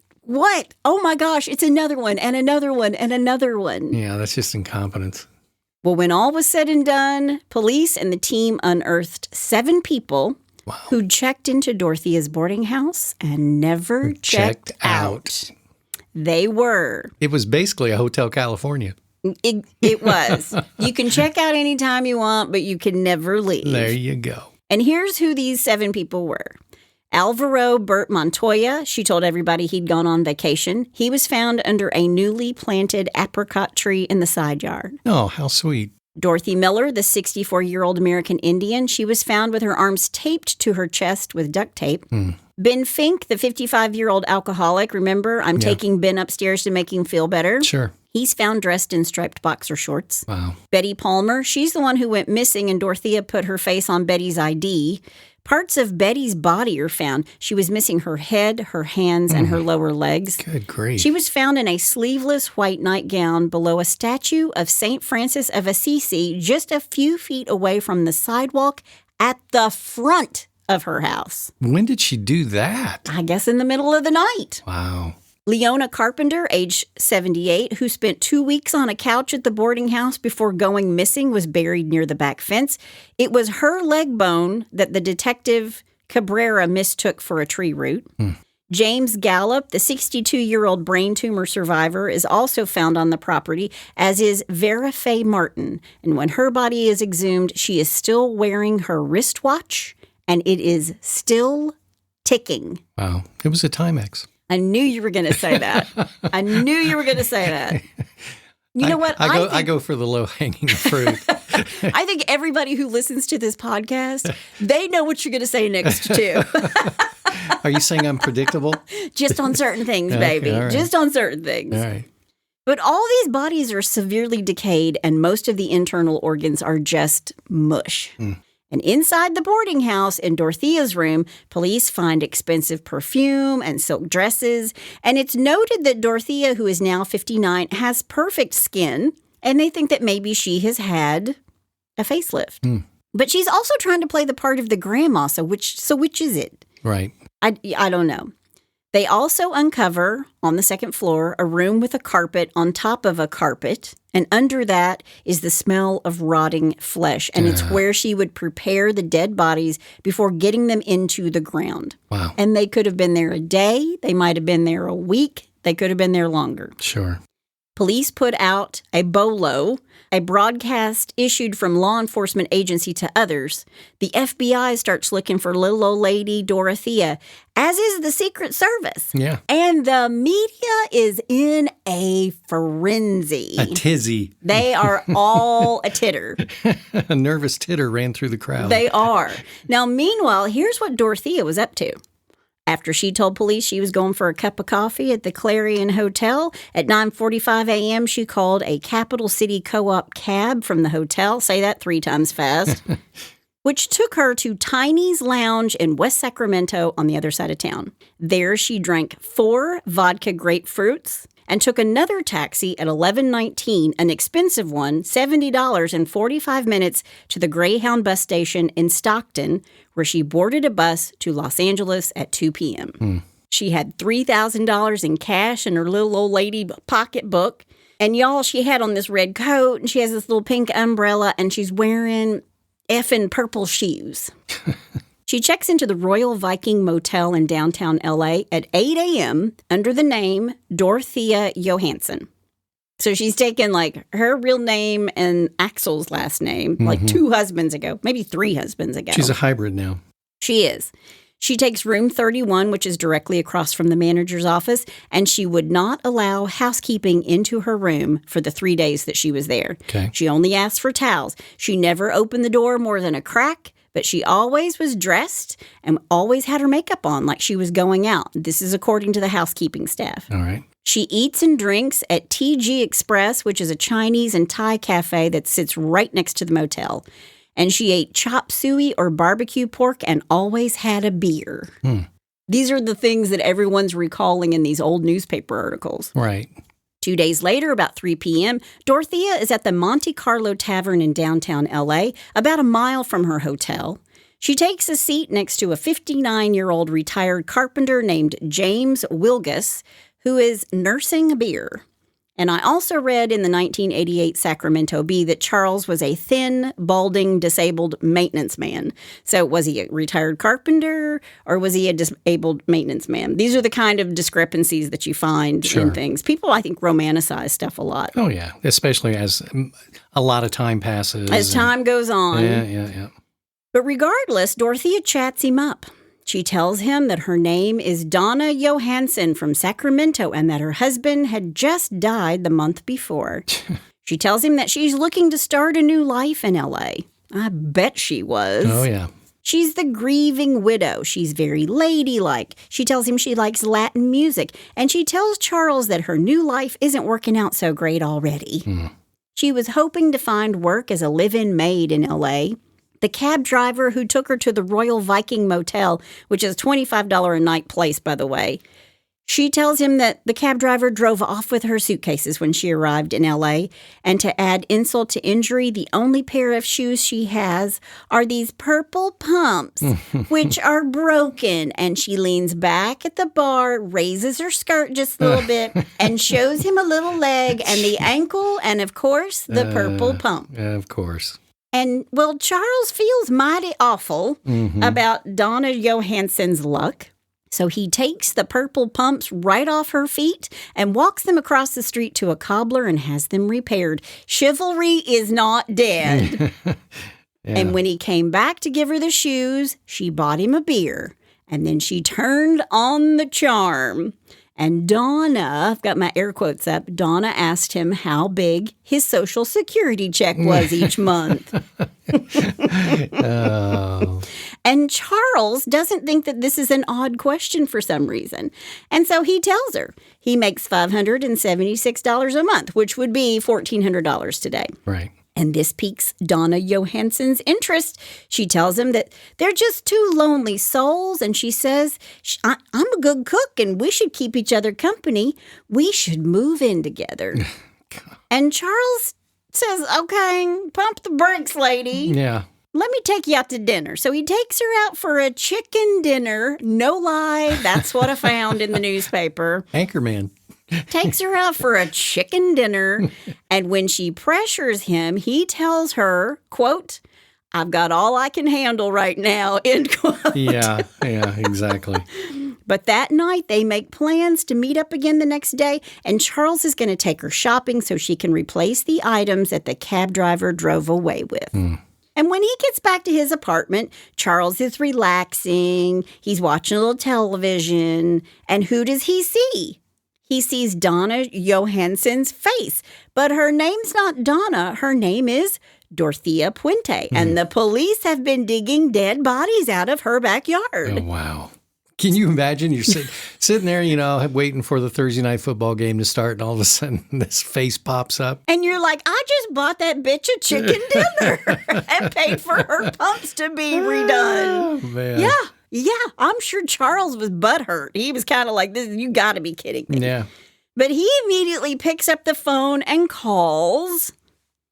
Oh my gosh, it's another one and another one and another one. Yeah, that's just incompetence. Well, when all was said and done, police and the team unearthed 7 people who checked into Dorothea's boarding house and never checked out. They were. It was basically a Hotel California. It was. You can check out anytime you want, but you can never leave. There you go. And here's who these 7 people were. Alvaro Bert Montoya, she told everybody he'd gone on vacation. He was found under a newly planted apricot tree in the side yard. Oh, how sweet. Dorothy Miller, the 64-year-old American Indian, she was found with her arms taped to her chest with duct tape. Ben Fink, the 55-year-old alcoholic, remember, I'm taking Ben upstairs to make him feel better. Sure. He's found dressed in striped boxer shorts. Wow. Betty Palmer, she's the one who went missing, and Dorothea put her face on Betty's ID. Parts of Betty's body are found. She was missing her head, her hands, and her lower legs. Good grief. She was found in a sleeveless white nightgown below a statue of St. Francis of Assisi just a few feet away from the sidewalk at the front of her house. When did she do that? I guess in the middle of the night. Wow. Leona Carpenter, age 78, who spent 2 weeks on a couch at the boarding house before going missing, was buried near the back fence. It was her leg bone that the detective Cabrera mistook for a tree root. James Gallup, the 62-year-old brain tumor survivor, is also found on the property, as is Vera Faye Martin. And when her body is exhumed, she is still wearing her wristwatch, and it is still ticking. Wow. It was a Timex. I knew you were going to say that. I knew you were going to say that. You know what? I go for the low-hanging fruit. I think everybody who listens to this podcast, they know what you're going to say next, too. Are you saying I'm predictable? Just on certain things, baby. Okay, all right. Just on certain things. All right. But all these bodies are severely decayed, and most of the internal organs are just mush. And inside the boarding house in Dorothea's room, police find expensive perfume and silk dresses. And it's noted that Dorothea, who is now 59, has perfect skin. And they think that maybe she has had a facelift. But she's also trying to play the part of the grandma. So which is it? Right. I don't know. They also uncover, on the second floor, a room with a carpet on top of a carpet. And under that is the smell of rotting flesh. And it's where she would prepare the dead bodies before getting them into the ground. Wow. And they could have been there a day. They might have been there a week. They could have been there longer. Sure. Police put out a BOLO, a broadcast issued from law enforcement agency to others. The FBI starts looking for little old lady Dorothea, as is the Secret Service. Yeah. And the media is in a frenzy. A tizzy. They are all a titter. A nervous titter ran through the crowd. They are. Now, meanwhile, here's what Dorothea was up to. After she told police she was going for a cup of coffee at the Clarion Hotel, at 9:45 a.m., she called a Capital City Co-op cab from the hotel, say that 3 times fast, which took her to Tiny's Lounge in West Sacramento on the other side of town. There, she drank 4 vodka grapefruits and took another taxi at 11:19, an expensive one, $70 in 45 minutes, to the Greyhound bus station in Stockton, where she boarded a bus to Los Angeles at 2 p.m. She had $3,000 in cash in her little old lady pocketbook. And y'all, she had on this red coat, and she has this little pink umbrella, and she's wearing effing purple shoes. She checks into the Royal Viking Motel in downtown L.A. at 8 a.m. under the name Dorothea Johansson. So she's taken, like, her real name and Axel's last name, like 2 husbands ago, maybe 3 husbands ago. She's a hybrid now. She is. She takes room 31, which is directly across from the manager's office, and she would not allow housekeeping into her room for the 3 days that she was there. Okay. She only asked for towels. She never opened the door more than a crack, but she always was dressed and always had her makeup on like she was going out. This is according to the housekeeping staff. All right. She eats and drinks at TG Express, which is a Chinese and Thai cafe that sits right next to the motel. And she ate chop suey or barbecue pork and always had a beer. These are the things that everyone's recalling in these old newspaper articles. Right. 2 days later, about 3 p.m., Dorothea is at the Monte Carlo Tavern in downtown L.A., about a mile from her hotel. She takes a seat next to a 59-year-old retired carpenter named James Wilgus, who is nursing a beer. And I also read in the 1988 Sacramento Bee that Charles was a thin, balding, disabled maintenance man. So was he a retired carpenter or was he a disabled maintenance man? These are the kind of discrepancies that you find in things. People, I think, romanticize stuff a lot. Oh, yeah, especially as a lot of time passes. As time goes on. Yeah. But regardless, Dorothea chats him up. She tells him that her name is Donna Johansson from Sacramento and that her husband had just died the month before. She tells him that she's looking to start a new life in L.A. I bet she was. Oh, yeah. She's the grieving widow. She's very ladylike. She tells him she likes Latin music. And she tells Charles that her new life isn't working out so great already. She was hoping to find work as a live-in maid in L.A. The cab driver who took her to the Royal Viking Motel, which is a $25 a night place, by the way, she tells him that the cab driver drove off with her suitcases when she arrived in L.A., and to add insult to injury, the only pair of shoes she has are these purple pumps, which are broken. And she leans back at the bar, raises her skirt just a little bit, and shows him a little leg and the ankle and, of course, the purple pump. Yeah, of course. And, well, Charles feels mighty awful about Donna Johansson's luck. So he takes the purple pumps right off her feet and walks them across the street to a cobbler and has them repaired. Chivalry is not dead. And when he came back to give her the shoes, she bought him a beer. And then she turned on the charm. And Donna, I've got my air quotes up, Donna asked him how big his Social Security check was each month. Oh. And Charles doesn't think that this is an odd question for some reason. And so he tells her he makes $576 a month, which would be $1,400 today. Right. And this piques Donna Johansson's interest. She tells him that they're just two lonely souls. And she says, I'm a good cook and we should keep each other company. We should move in together. And Charles says, okay, pump the brakes, lady. Yeah. Let me take you out to dinner. So he takes her out for a chicken dinner. No lie. That's what I found in the newspaper. Anchorman. Takes her out for a chicken dinner, and when she pressures him, he tells her, quote, I've got all I can handle right now, end quote. Yeah, exactly. But that night, they make plans to meet up again the next day, and Charles is going to take her shopping so she can replace the items that the cab driver drove away with. And when he gets back to his apartment, Charles is relaxing, he's watching a little television, and who does he see? He sees Donna Johansson's face, but her name's not Donna. Her name is Dorothea Puente, and the police have been digging dead bodies out of her backyard. Oh, wow. Can you imagine? You're sitting there, waiting for the Thursday night football game to start, and all of a sudden this face pops up. And you're like, I just bought that bitch a chicken dinner and paid for her pumps to be redone. Oh, man. Yeah, I'm sure Charles was butthurt. He was kind of like, "This, you got to be kidding me." Yeah. But he immediately picks up the phone and calls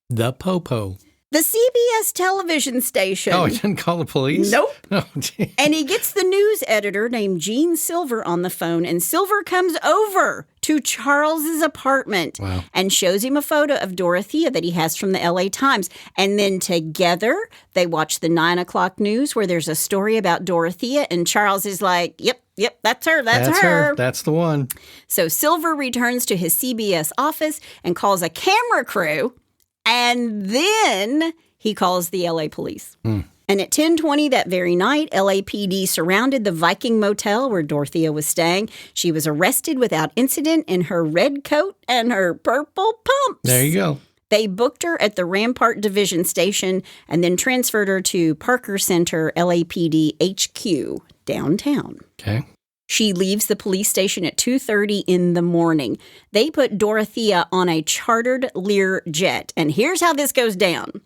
The Popo. the CBS television station. Oh, he didn't call the police? Nope. Oh, gee. And he gets the news editor named Gene Silver on the phone, and Silver comes over to Charles's apartment and shows him a photo of Dorothea that he has from the LA Times. And then together they watch the 9 o'clock news where there's a story about Dorothea, and Charles is like, yep, that's her. That's her. That's the one. So Silver returns to his CBS office and calls a camera crew, and then he calls the LA police. And at 10:20 that very night, LAPD surrounded the Viking Motel where Dorothea was staying. She was arrested without incident in her red coat and her purple pumps. There you go. They booked her at the Rampart Division Station and then transferred her to Parker Center LAPD HQ downtown. Okay. She leaves the police station at 2:30 in the morning. They put Dorothea on a chartered Lear jet. And here's how this goes down.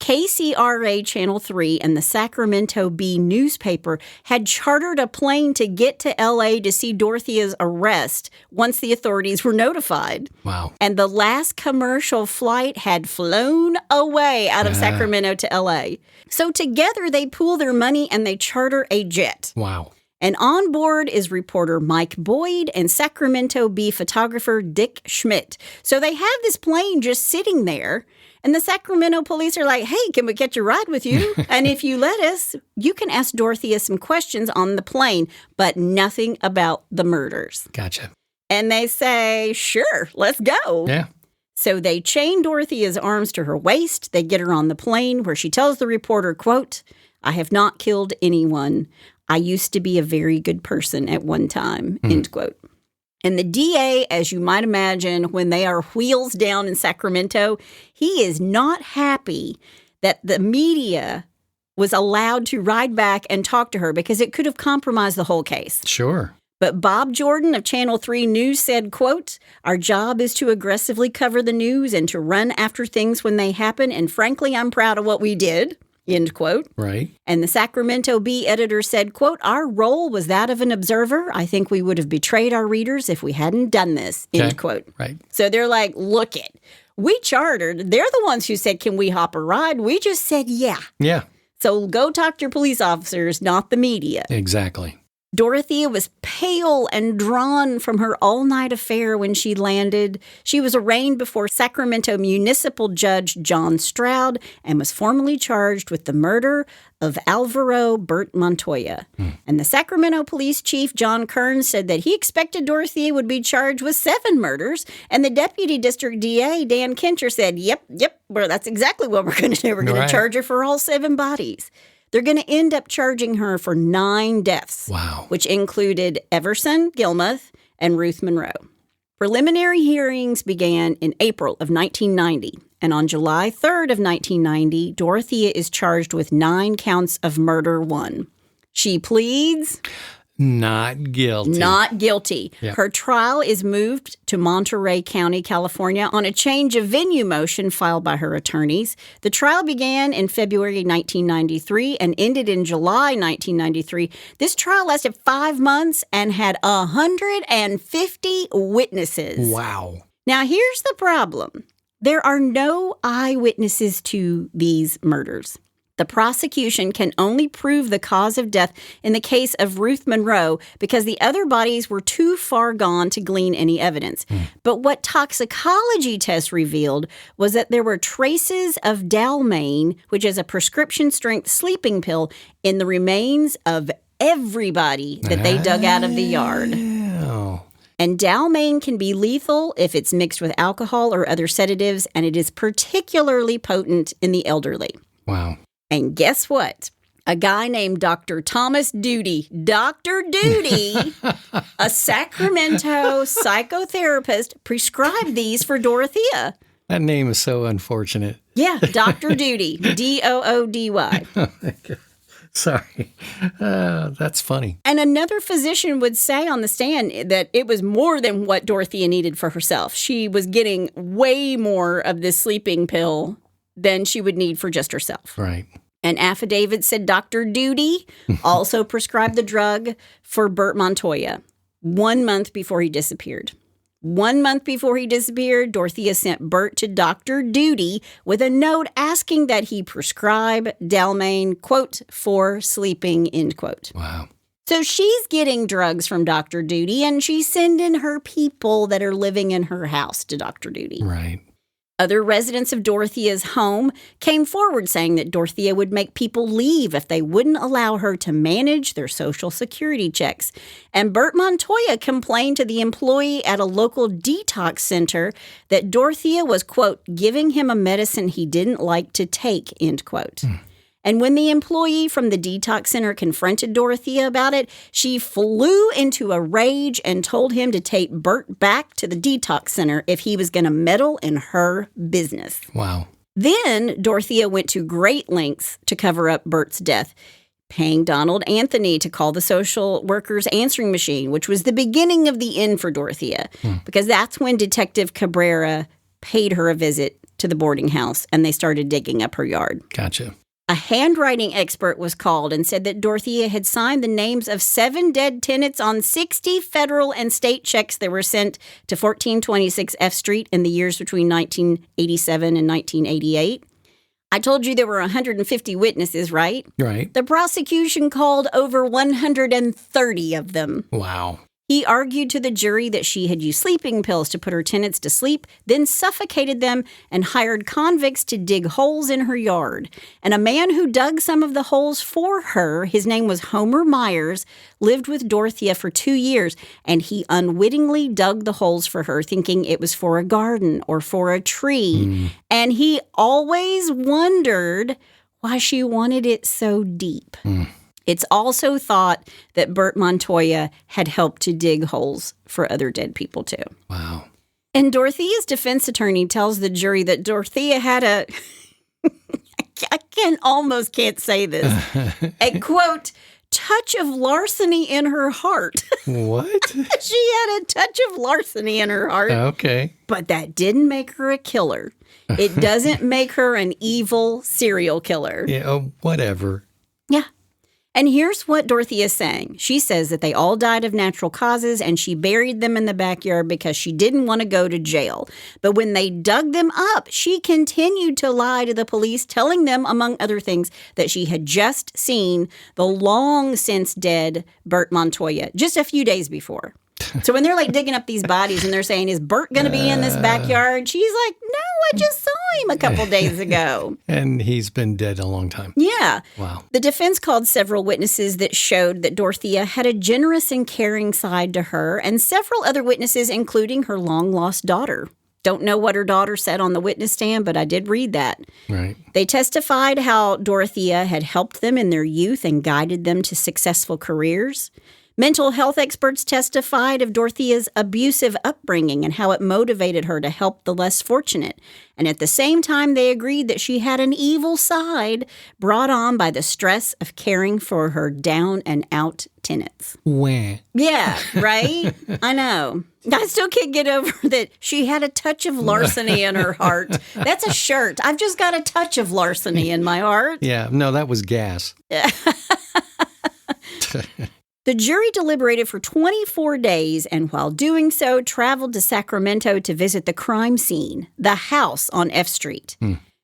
KCRA Channel 3 and the Sacramento Bee newspaper had chartered a plane to get to LA to see Dorothea's arrest once the authorities were notified. Wow. And the last commercial flight had flown away out of Sacramento to LA. So together they pool their money and they charter a jet. Wow. And on board is reporter Mike Boyd and Sacramento Bee photographer Dick Schmidt. So they have this plane just sitting there. And the Sacramento police are like, hey, can we catch a ride with you? And if you let us, you can ask Dorothea some questions on the plane, but nothing about the murders. Gotcha. And they say, sure, let's go. Yeah. So they chain Dorothea's arms to her waist. They get her on the plane where she tells the reporter, quote, I have not killed anyone. I used to be a very good person at one time, end quote. And the DA, as you might imagine, when they are wheels down in Sacramento, he is not happy that the media was allowed to ride back and talk to her because it could have compromised the whole case. Sure. But Bob Jordan of Channel 3 News said, quote, our job is to aggressively cover the news and to run after things when they happen. And frankly, I'm proud of what we did. End quote. Right. And the Sacramento Bee editor said, quote, our role was that of an observer. I think we would have betrayed our readers if we hadn't done this, end quote. Right. So they're like, look it, we chartered. They're the ones who said, can we hop a ride? We just said, yeah. Yeah. So go talk to your police officers, not the media. Exactly. Dorothea was pale and drawn from her all-night affair when she landed. She was arraigned before Sacramento Municipal Judge John Stroud and was formally charged with the murder of Alvaro Bert Montoya. And the Sacramento Police Chief John Kearns said that he expected Dorothea would be charged with 7 murders. And the Deputy District DA, Dan Kincher, said, yep, well, that's exactly what we're going to do. We're going to charge her for all 7 bodies. they're going to end up charging her for 9 deaths. Wow. Which included Everson Gilmuth and Ruth Monroe. Preliminary hearings began in April of 1990, and on July 3rd of 1990, Dorothea is charged with 9 counts of murder 1. She pleads Not guilty. not guilty. Yep. Her trial is moved to Monterey County, California, on a change of venue motion filed by her attorneys. The trial began in February 1993 and ended in July 1993. This trial lasted 5 months and had 150 witnesses. Wow. Now, here's the problem. There are no eyewitnesses to these murders. The prosecution can only prove the cause of death in the case of Ruth Monroe because the other bodies were too far gone to glean any evidence. But what toxicology tests revealed was that there were traces of Dalmane, which is a prescription-strength sleeping pill, in the remains of everybody that they dug out of the yard. Oh. And Dalmane can be lethal if it's mixed with alcohol or other sedatives, and it is particularly potent in the elderly. Wow. And guess what? A guy named Dr. Thomas Duty, Dr. Duty, a Sacramento psychotherapist, prescribed these for Dorothea. That name is so unfortunate. Yeah, Dr. Duty, Doody. Sorry. That's funny. And another physician would say on the stand that it was more than what Dorothea needed for herself. She was getting way more of this sleeping pill than she would need for just herself. Right. An affidavit said Dr. Duty also prescribed the drug for Bert Montoya 1 month before he disappeared. 1 month before he disappeared, Dorothea sent Bert to Dr. Duty with a note asking that he prescribe Dalmane, quote, for sleeping, end quote. Wow. So she's getting drugs from Dr. Duty, and she's sending her people that are living in her house to Dr. Duty. Right. Other residents of Dorothea's home came forward saying that Dorothea would make people leave if they wouldn't allow her to manage their Social Security checks. And Bert Montoya complained to the employee at a local detox center that Dorothea was, quote, giving him a medicine he didn't like to take, end quote. And when the employee from the detox center confronted Dorothea about it, she flew into a rage and told him to take Bert back to the detox center if he was going to meddle in her business. Wow. Then Dorothea went to great lengths to cover up Bert's death, paying Donald Anthony to call the social worker's answering machine, which was the beginning of the end for Dorothea, because that's when Detective Cabrera paid her a visit to the boarding house and they started digging up her yard. Gotcha. A handwriting expert was called and said that Dorothea had signed the names of 7 dead tenants on 60 federal and state checks that were sent to 1426 F Street in the years between 1987 and 1988. I told you there were 150 witnesses, right? Right. The prosecution called over 130 of them. Wow. He argued to the jury that she had used sleeping pills to put her tenants to sleep, then suffocated them and hired convicts to dig holes in her yard. And a man who dug some of the holes for her, his name was Homer Myers, lived with Dorothea for 2 years, and he unwittingly dug the holes for her, thinking it was for a garden or for a tree. And he always wondered why she wanted it so deep. It's also thought that Bert Montoya had helped to dig holes for other dead people, too. Wow. And Dorothea's defense attorney tells the jury that Dorothea had a, can't say this, a, quote, touch of larceny in her heart. What? She had a touch of larceny in her heart. Okay. But that didn't make her a killer. It doesn't make her an evil serial killer. Yeah, whatever. Yeah. And here's what Dorothea is saying. She says that they all died of natural causes and she buried them in the backyard because she didn't want to go to jail. But when they dug them up, she continued to lie to the police, telling them, among other things, that she had just seen the long since dead Bert Montoya just a few days before. So when they're like digging up these bodies and they're saying, is Bert going to be in this backyard? She's like, no, I just saw him a couple days ago. And he's been dead a long time. Yeah. Wow. The defense called several witnesses that showed that Dorothea had a generous and caring side to her, and several other witnesses, including her long-lost daughter. Don't know what her daughter said on the witness stand, but I did read that. Right. They testified how Dorothea had helped them in their youth and guided them to successful careers. Mental health experts testified of Dorothea's abusive upbringing and how it motivated her to help the less fortunate. And at the same time, they agreed that she had an evil side brought on by the stress of caring for her down-and-out tenants. Wah. Yeah, right? I know. I still can't get over that she had a touch of larceny in her heart. That's a shirt. I've just got a touch of larceny in my heart. Yeah, no, that was gas. The jury deliberated for 24 days and while doing so, traveled to Sacramento to visit the crime scene, the house on F Street.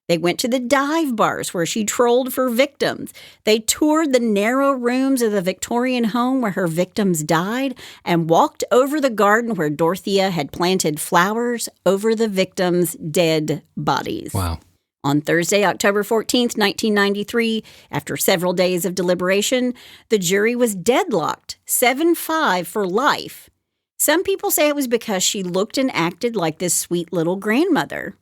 They went to the dive bars where she trolled for victims. They toured the narrow rooms of the Victorian home where her victims died and walked over the garden where Dorothea had planted flowers over the victims' dead bodies. Wow. On Thursday, October 14th, 1993, after several days of deliberation, the jury was deadlocked, 7-5 for life. Some people say it was because she looked and acted like this sweet little grandmother.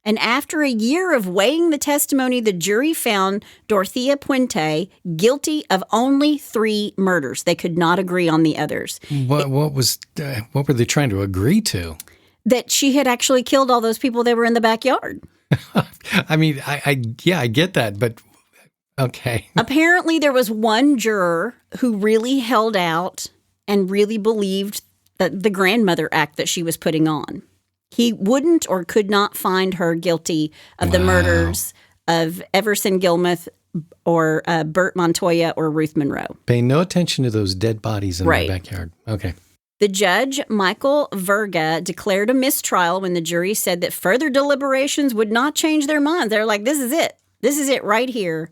And after a year of weighing the testimony, the jury found Dorothea Puente guilty of only 3 murders. They could not agree on the others. What were they trying to agree to? That she had actually killed all those people that were in the backyard. I mean, I get that, but okay. Apparently, there was one juror who really held out and really believed that the grandmother act that she was putting on. He wouldn't or could not find her guilty of the murders of Everson Gilmuth or Bert Montoya or Ruth Monroe. Pay no attention to those dead bodies in the backyard. Okay. The judge, Michael Verga, declared a mistrial when the jury said that further deliberations would not change their minds. They're like, this is it. This is it right here.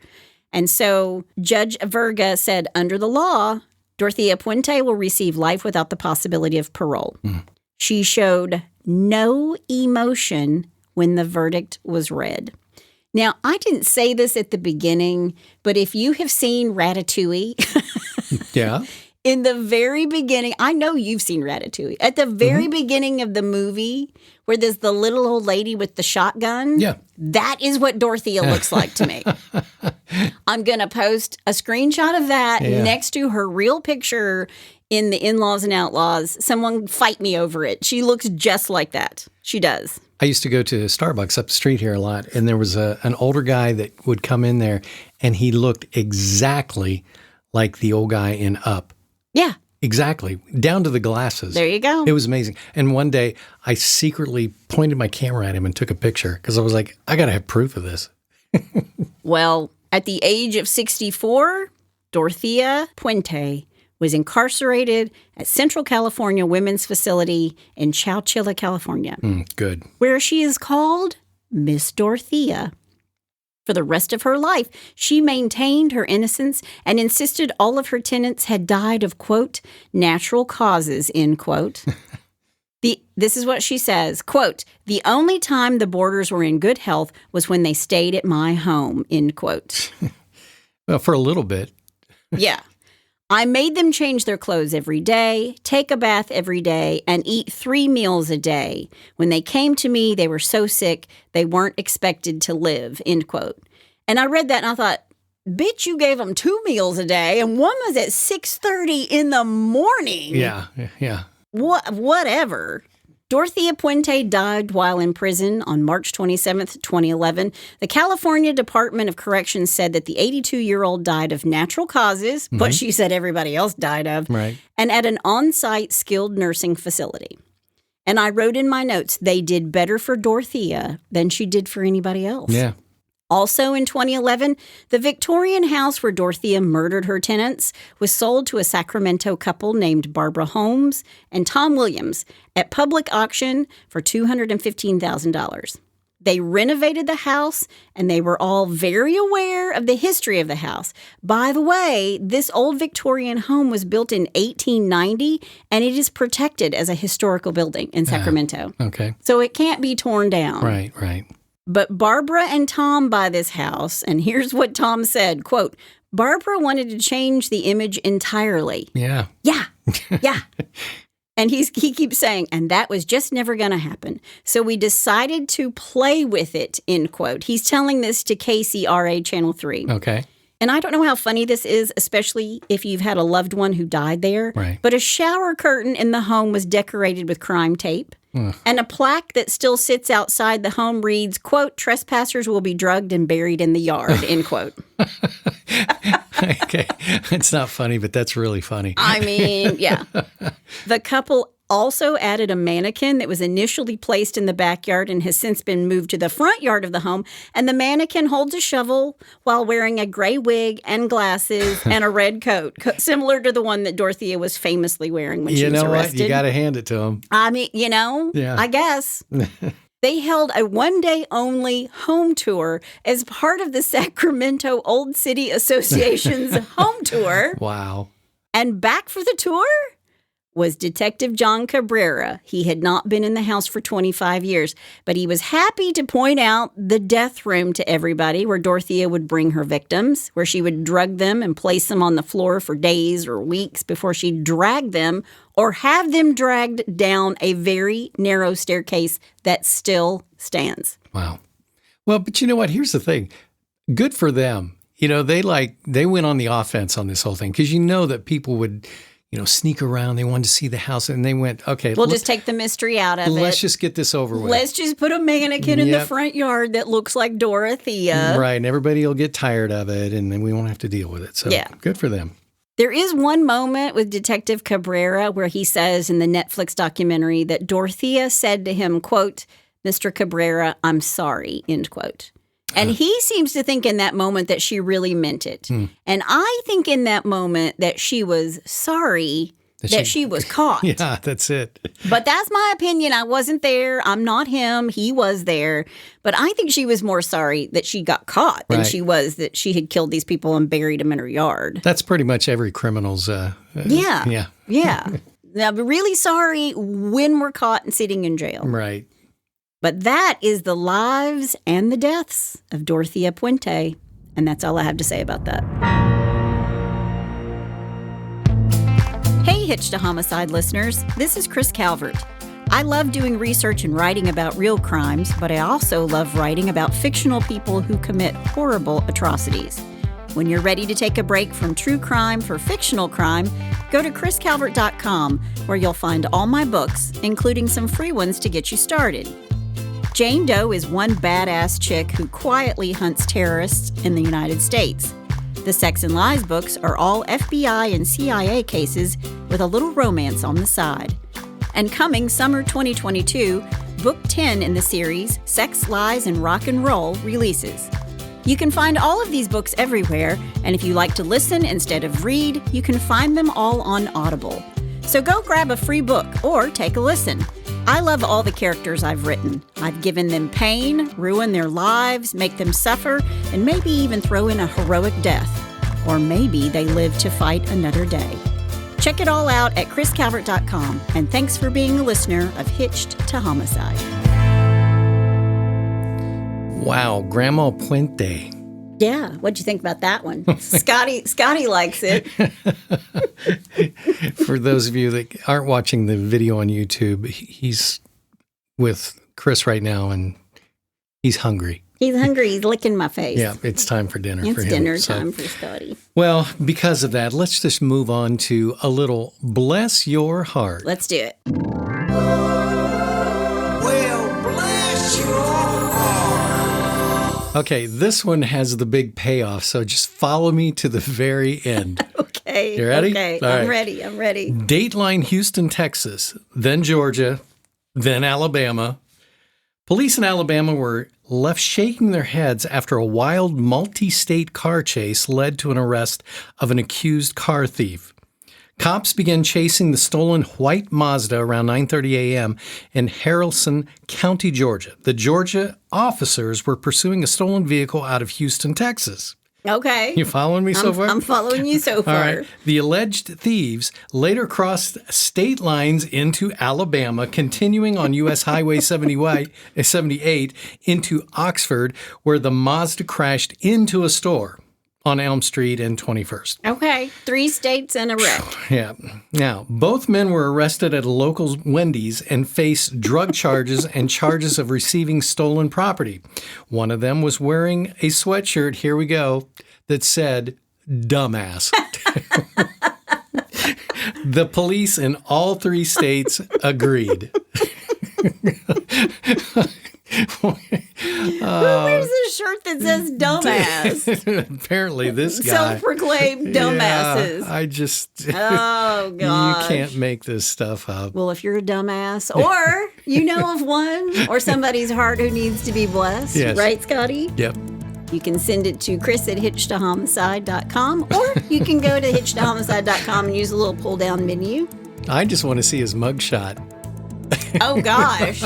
And so Judge Verga said, under the law, Dorothea Puente will receive life without the possibility of parole. She showed no emotion when the verdict was read. Now, I didn't say this at the beginning, but if you have seen Ratatouille, Yeah. in the very beginning, I know you've seen Ratatouille. At the very beginning of the movie, where there's the little old lady with the shotgun, that is what Dorothea looks like to me. I'm going to post a screenshot of that next to her real picture in the In-Laws and Outlaws. Someone fight me over it. She looks just like that. She does. I used to go to Starbucks up the street here a lot, and there was an older guy that would come in there, and he looked exactly like the old guy in Up. Yeah. Exactly. Down to the glasses. There you go. It was amazing. And one day, I secretly pointed my camera at him and took a picture because I was like, I got to have proof of this. Well, at the age of 64, Dorothea Puente was incarcerated at Central California Women's Facility in Chowchilla, California. Good. Where she is called Miss Dorothea. For the rest of her life, she maintained her innocence and insisted all of her tenants had died of, quote, natural causes, end quote. This is what she says, quote, the only time the boarders were in good health was when they stayed at my home, end quote. Well, for a little bit. Yeah. I made them change their clothes every day, take a bath every day, and eat 3 meals a day. When they came to me, they were so sick, they weren't expected to live, end quote. And I read that and I thought, bitch, you gave them 2 meals a day, and one was at 6:30 in the morning. Yeah. Whatever. Dorothea Puente died while in prison on March 27th, 2011. The California Department of Corrections said that the 82-year-old died of natural causes, what she said everybody else died of, and at an on-site skilled nursing facility. And I wrote in my notes, they did better for Dorothea than she did for anybody else. Yeah. Also in 2011, the Victorian house where Dorothea murdered her tenants was sold to a Sacramento couple named Barbara Holmes and Tom Williams at public auction for $215,000. They renovated the house, and they were all very aware of the history of the house. By the way, this old Victorian home was built in 1890, and it is protected as a historical building in Sacramento. Okay. So it can't be torn down. Right. But Barbara and Tom buy this house, and here's what Tom said, quote, Barbara wanted to change the image entirely. Yeah. Yeah. And he keeps saying, and that was just never going to happen. So we decided to play with it, end quote. He's telling this to KCRA Channel 3. Okay. And I don't know how funny this is, especially if you've had a loved one who died there. Right. But a shower curtain in the home was decorated with crime tape. And a plaque that still sits outside the home reads, quote, trespassers will be drugged and buried in the yard, end quote. Okay. It's not funny, but that's really funny. I mean, yeah. The couple also added a mannequin that was initially placed in the backyard and has since been moved to the front yard of the home. And the mannequin holds a shovel while wearing a gray wig and glasses and a red coat, similar to the one that Dorothea was famously wearing when she was arrested. You know what? You got to hand it to him. I mean, I guess. They held a one-day-only home tour as part of the Sacramento Old City Association's home tour. Wow. And back for the tour was Detective John Cabrera. He had not been in the house for 25 years, but he was happy to point out the death room to everybody where Dorothea would bring her victims, where she would drug them and place them on the floor for days or weeks before she'd drag them or have them dragged down a very narrow staircase that still stands. Wow. Well, but you know what? Here's the thing. Good for them. They went on the offense on this whole thing because that people would sneak around. They wanted to see the house, and they went, okay, we'll just take the mystery out of it. Let's just get this over with. Let's just put a mannequin in the front yard that looks like Dorothea. Right, and everybody will get tired of it, and then we won't have to deal with it. So good for them. There is one moment with Detective Cabrera where he says in the Netflix documentary that Dorothea said to him, quote, Mr. Cabrera, I'm sorry, end quote. And he seems to think in that moment that she really meant it. And I think in that moment that she was sorry that she was caught. Yeah, that's it. But that's my opinion. I wasn't there. I'm not him. He was there. But I think she was more sorry that she got caught than she was that she had killed these people and buried them in her yard. That's pretty much every criminal's. Yeah. Now, I'm really sorry when we're caught and sitting in jail. Right. But that is the lives and the deaths of Dorothea Puente. And that's all I have to say about that. Hey, Hitched to Homicide listeners. This is Chris Calvert. I love doing research and writing about real crimes, but I also love writing about fictional people who commit horrible atrocities. When you're ready to take a break from true crime for fictional crime, go to chriscalvert.com, where you'll find all my books, including some free ones to get you started. Jane Doe is one badass chick who quietly hunts terrorists in the United States. The Sex and Lies books are all FBI and CIA cases with a little romance on the side. And coming summer 2022, Book 10 in the series, Sex, Lies, and Rock and Roll, releases. You can find all of these books everywhere, and if you like to listen instead of read, you can find them all on Audible. So go grab a free book or take a listen. I love all the characters I've written. I've given them pain, ruined their lives, make them suffer, and maybe even throw in a heroic death. Or maybe they live to fight another day. Check it all out at chriscalvert.com, and thanks for being a listener of Hitched to Homicide. Wow, Grandma Puente. Yeah, what'd you think about that one? Scotty likes it. For those of you that aren't watching the video on YouTube, he's with Chris right now, and he's hungry. He's hungry. He's licking my face. Yeah, it's time for dinner for him. It's dinner time for Scotty. Well, because of that, let's just move on to a little Bless Your Heart. Let's do it. Well, bless your heart. Okay, this one has the big payoff, so just follow me to the very end. Okay. You ready? Okay, All I'm right. ready. Dateline Houston, Texas, then Georgia, then Alabama. Police in Alabama were left shaking their heads after a wild multi-state car chase led to an arrest of an accused car thief. Cops began chasing the stolen white Mazda around 9:30 a.m. in Haralson County, Georgia. The Georgia officers were pursuing a stolen vehicle out of Houston, Texas. Okay. You following me so far? I'm following you so far. All right. The alleged thieves later crossed state lines into Alabama, continuing on U.S. Highway 78 into Oxford, where the Mazda crashed into a store. on Elm Street and 21st. Okay, 3 states and a wreck. Yeah. Now, both men were arrested at a local Wendy's and faced drug charges and charges of receiving stolen property. One of them was wearing a sweatshirt, here we go, that said, dumbass. The police in all 3 states agreed. Who wears a shirt that says dumbass? Apparently this guy. Self-proclaimed dumbasses. Yeah, I just... Oh, God. You can't make this stuff up. Well, if you're a dumbass, or you know of one, or somebody's heart who needs to be blessed, Yes. right, Scotty? Yep. You can send it to chris@hitchedtohomicide.com, or you can go to hitchedtohomicide.com and use a little pull-down menu. I just want to see his mugshot. Oh, gosh.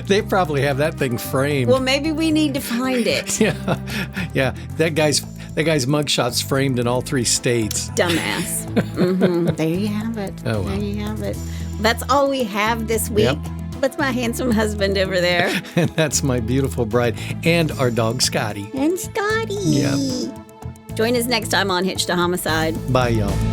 They probably have that thing framed. Well, maybe we need to find it. Yeah. That guy's mugshot's framed in all 3 states. Dumbass. Mm-hmm. There you have it. Oh, well. There you have it. That's all we have this week. Yep. That's my handsome husband over there. And that's my beautiful bride and our dog Scotty. And Scotty. Yep. Join us next time on Hitched to Homicide. Bye, y'all.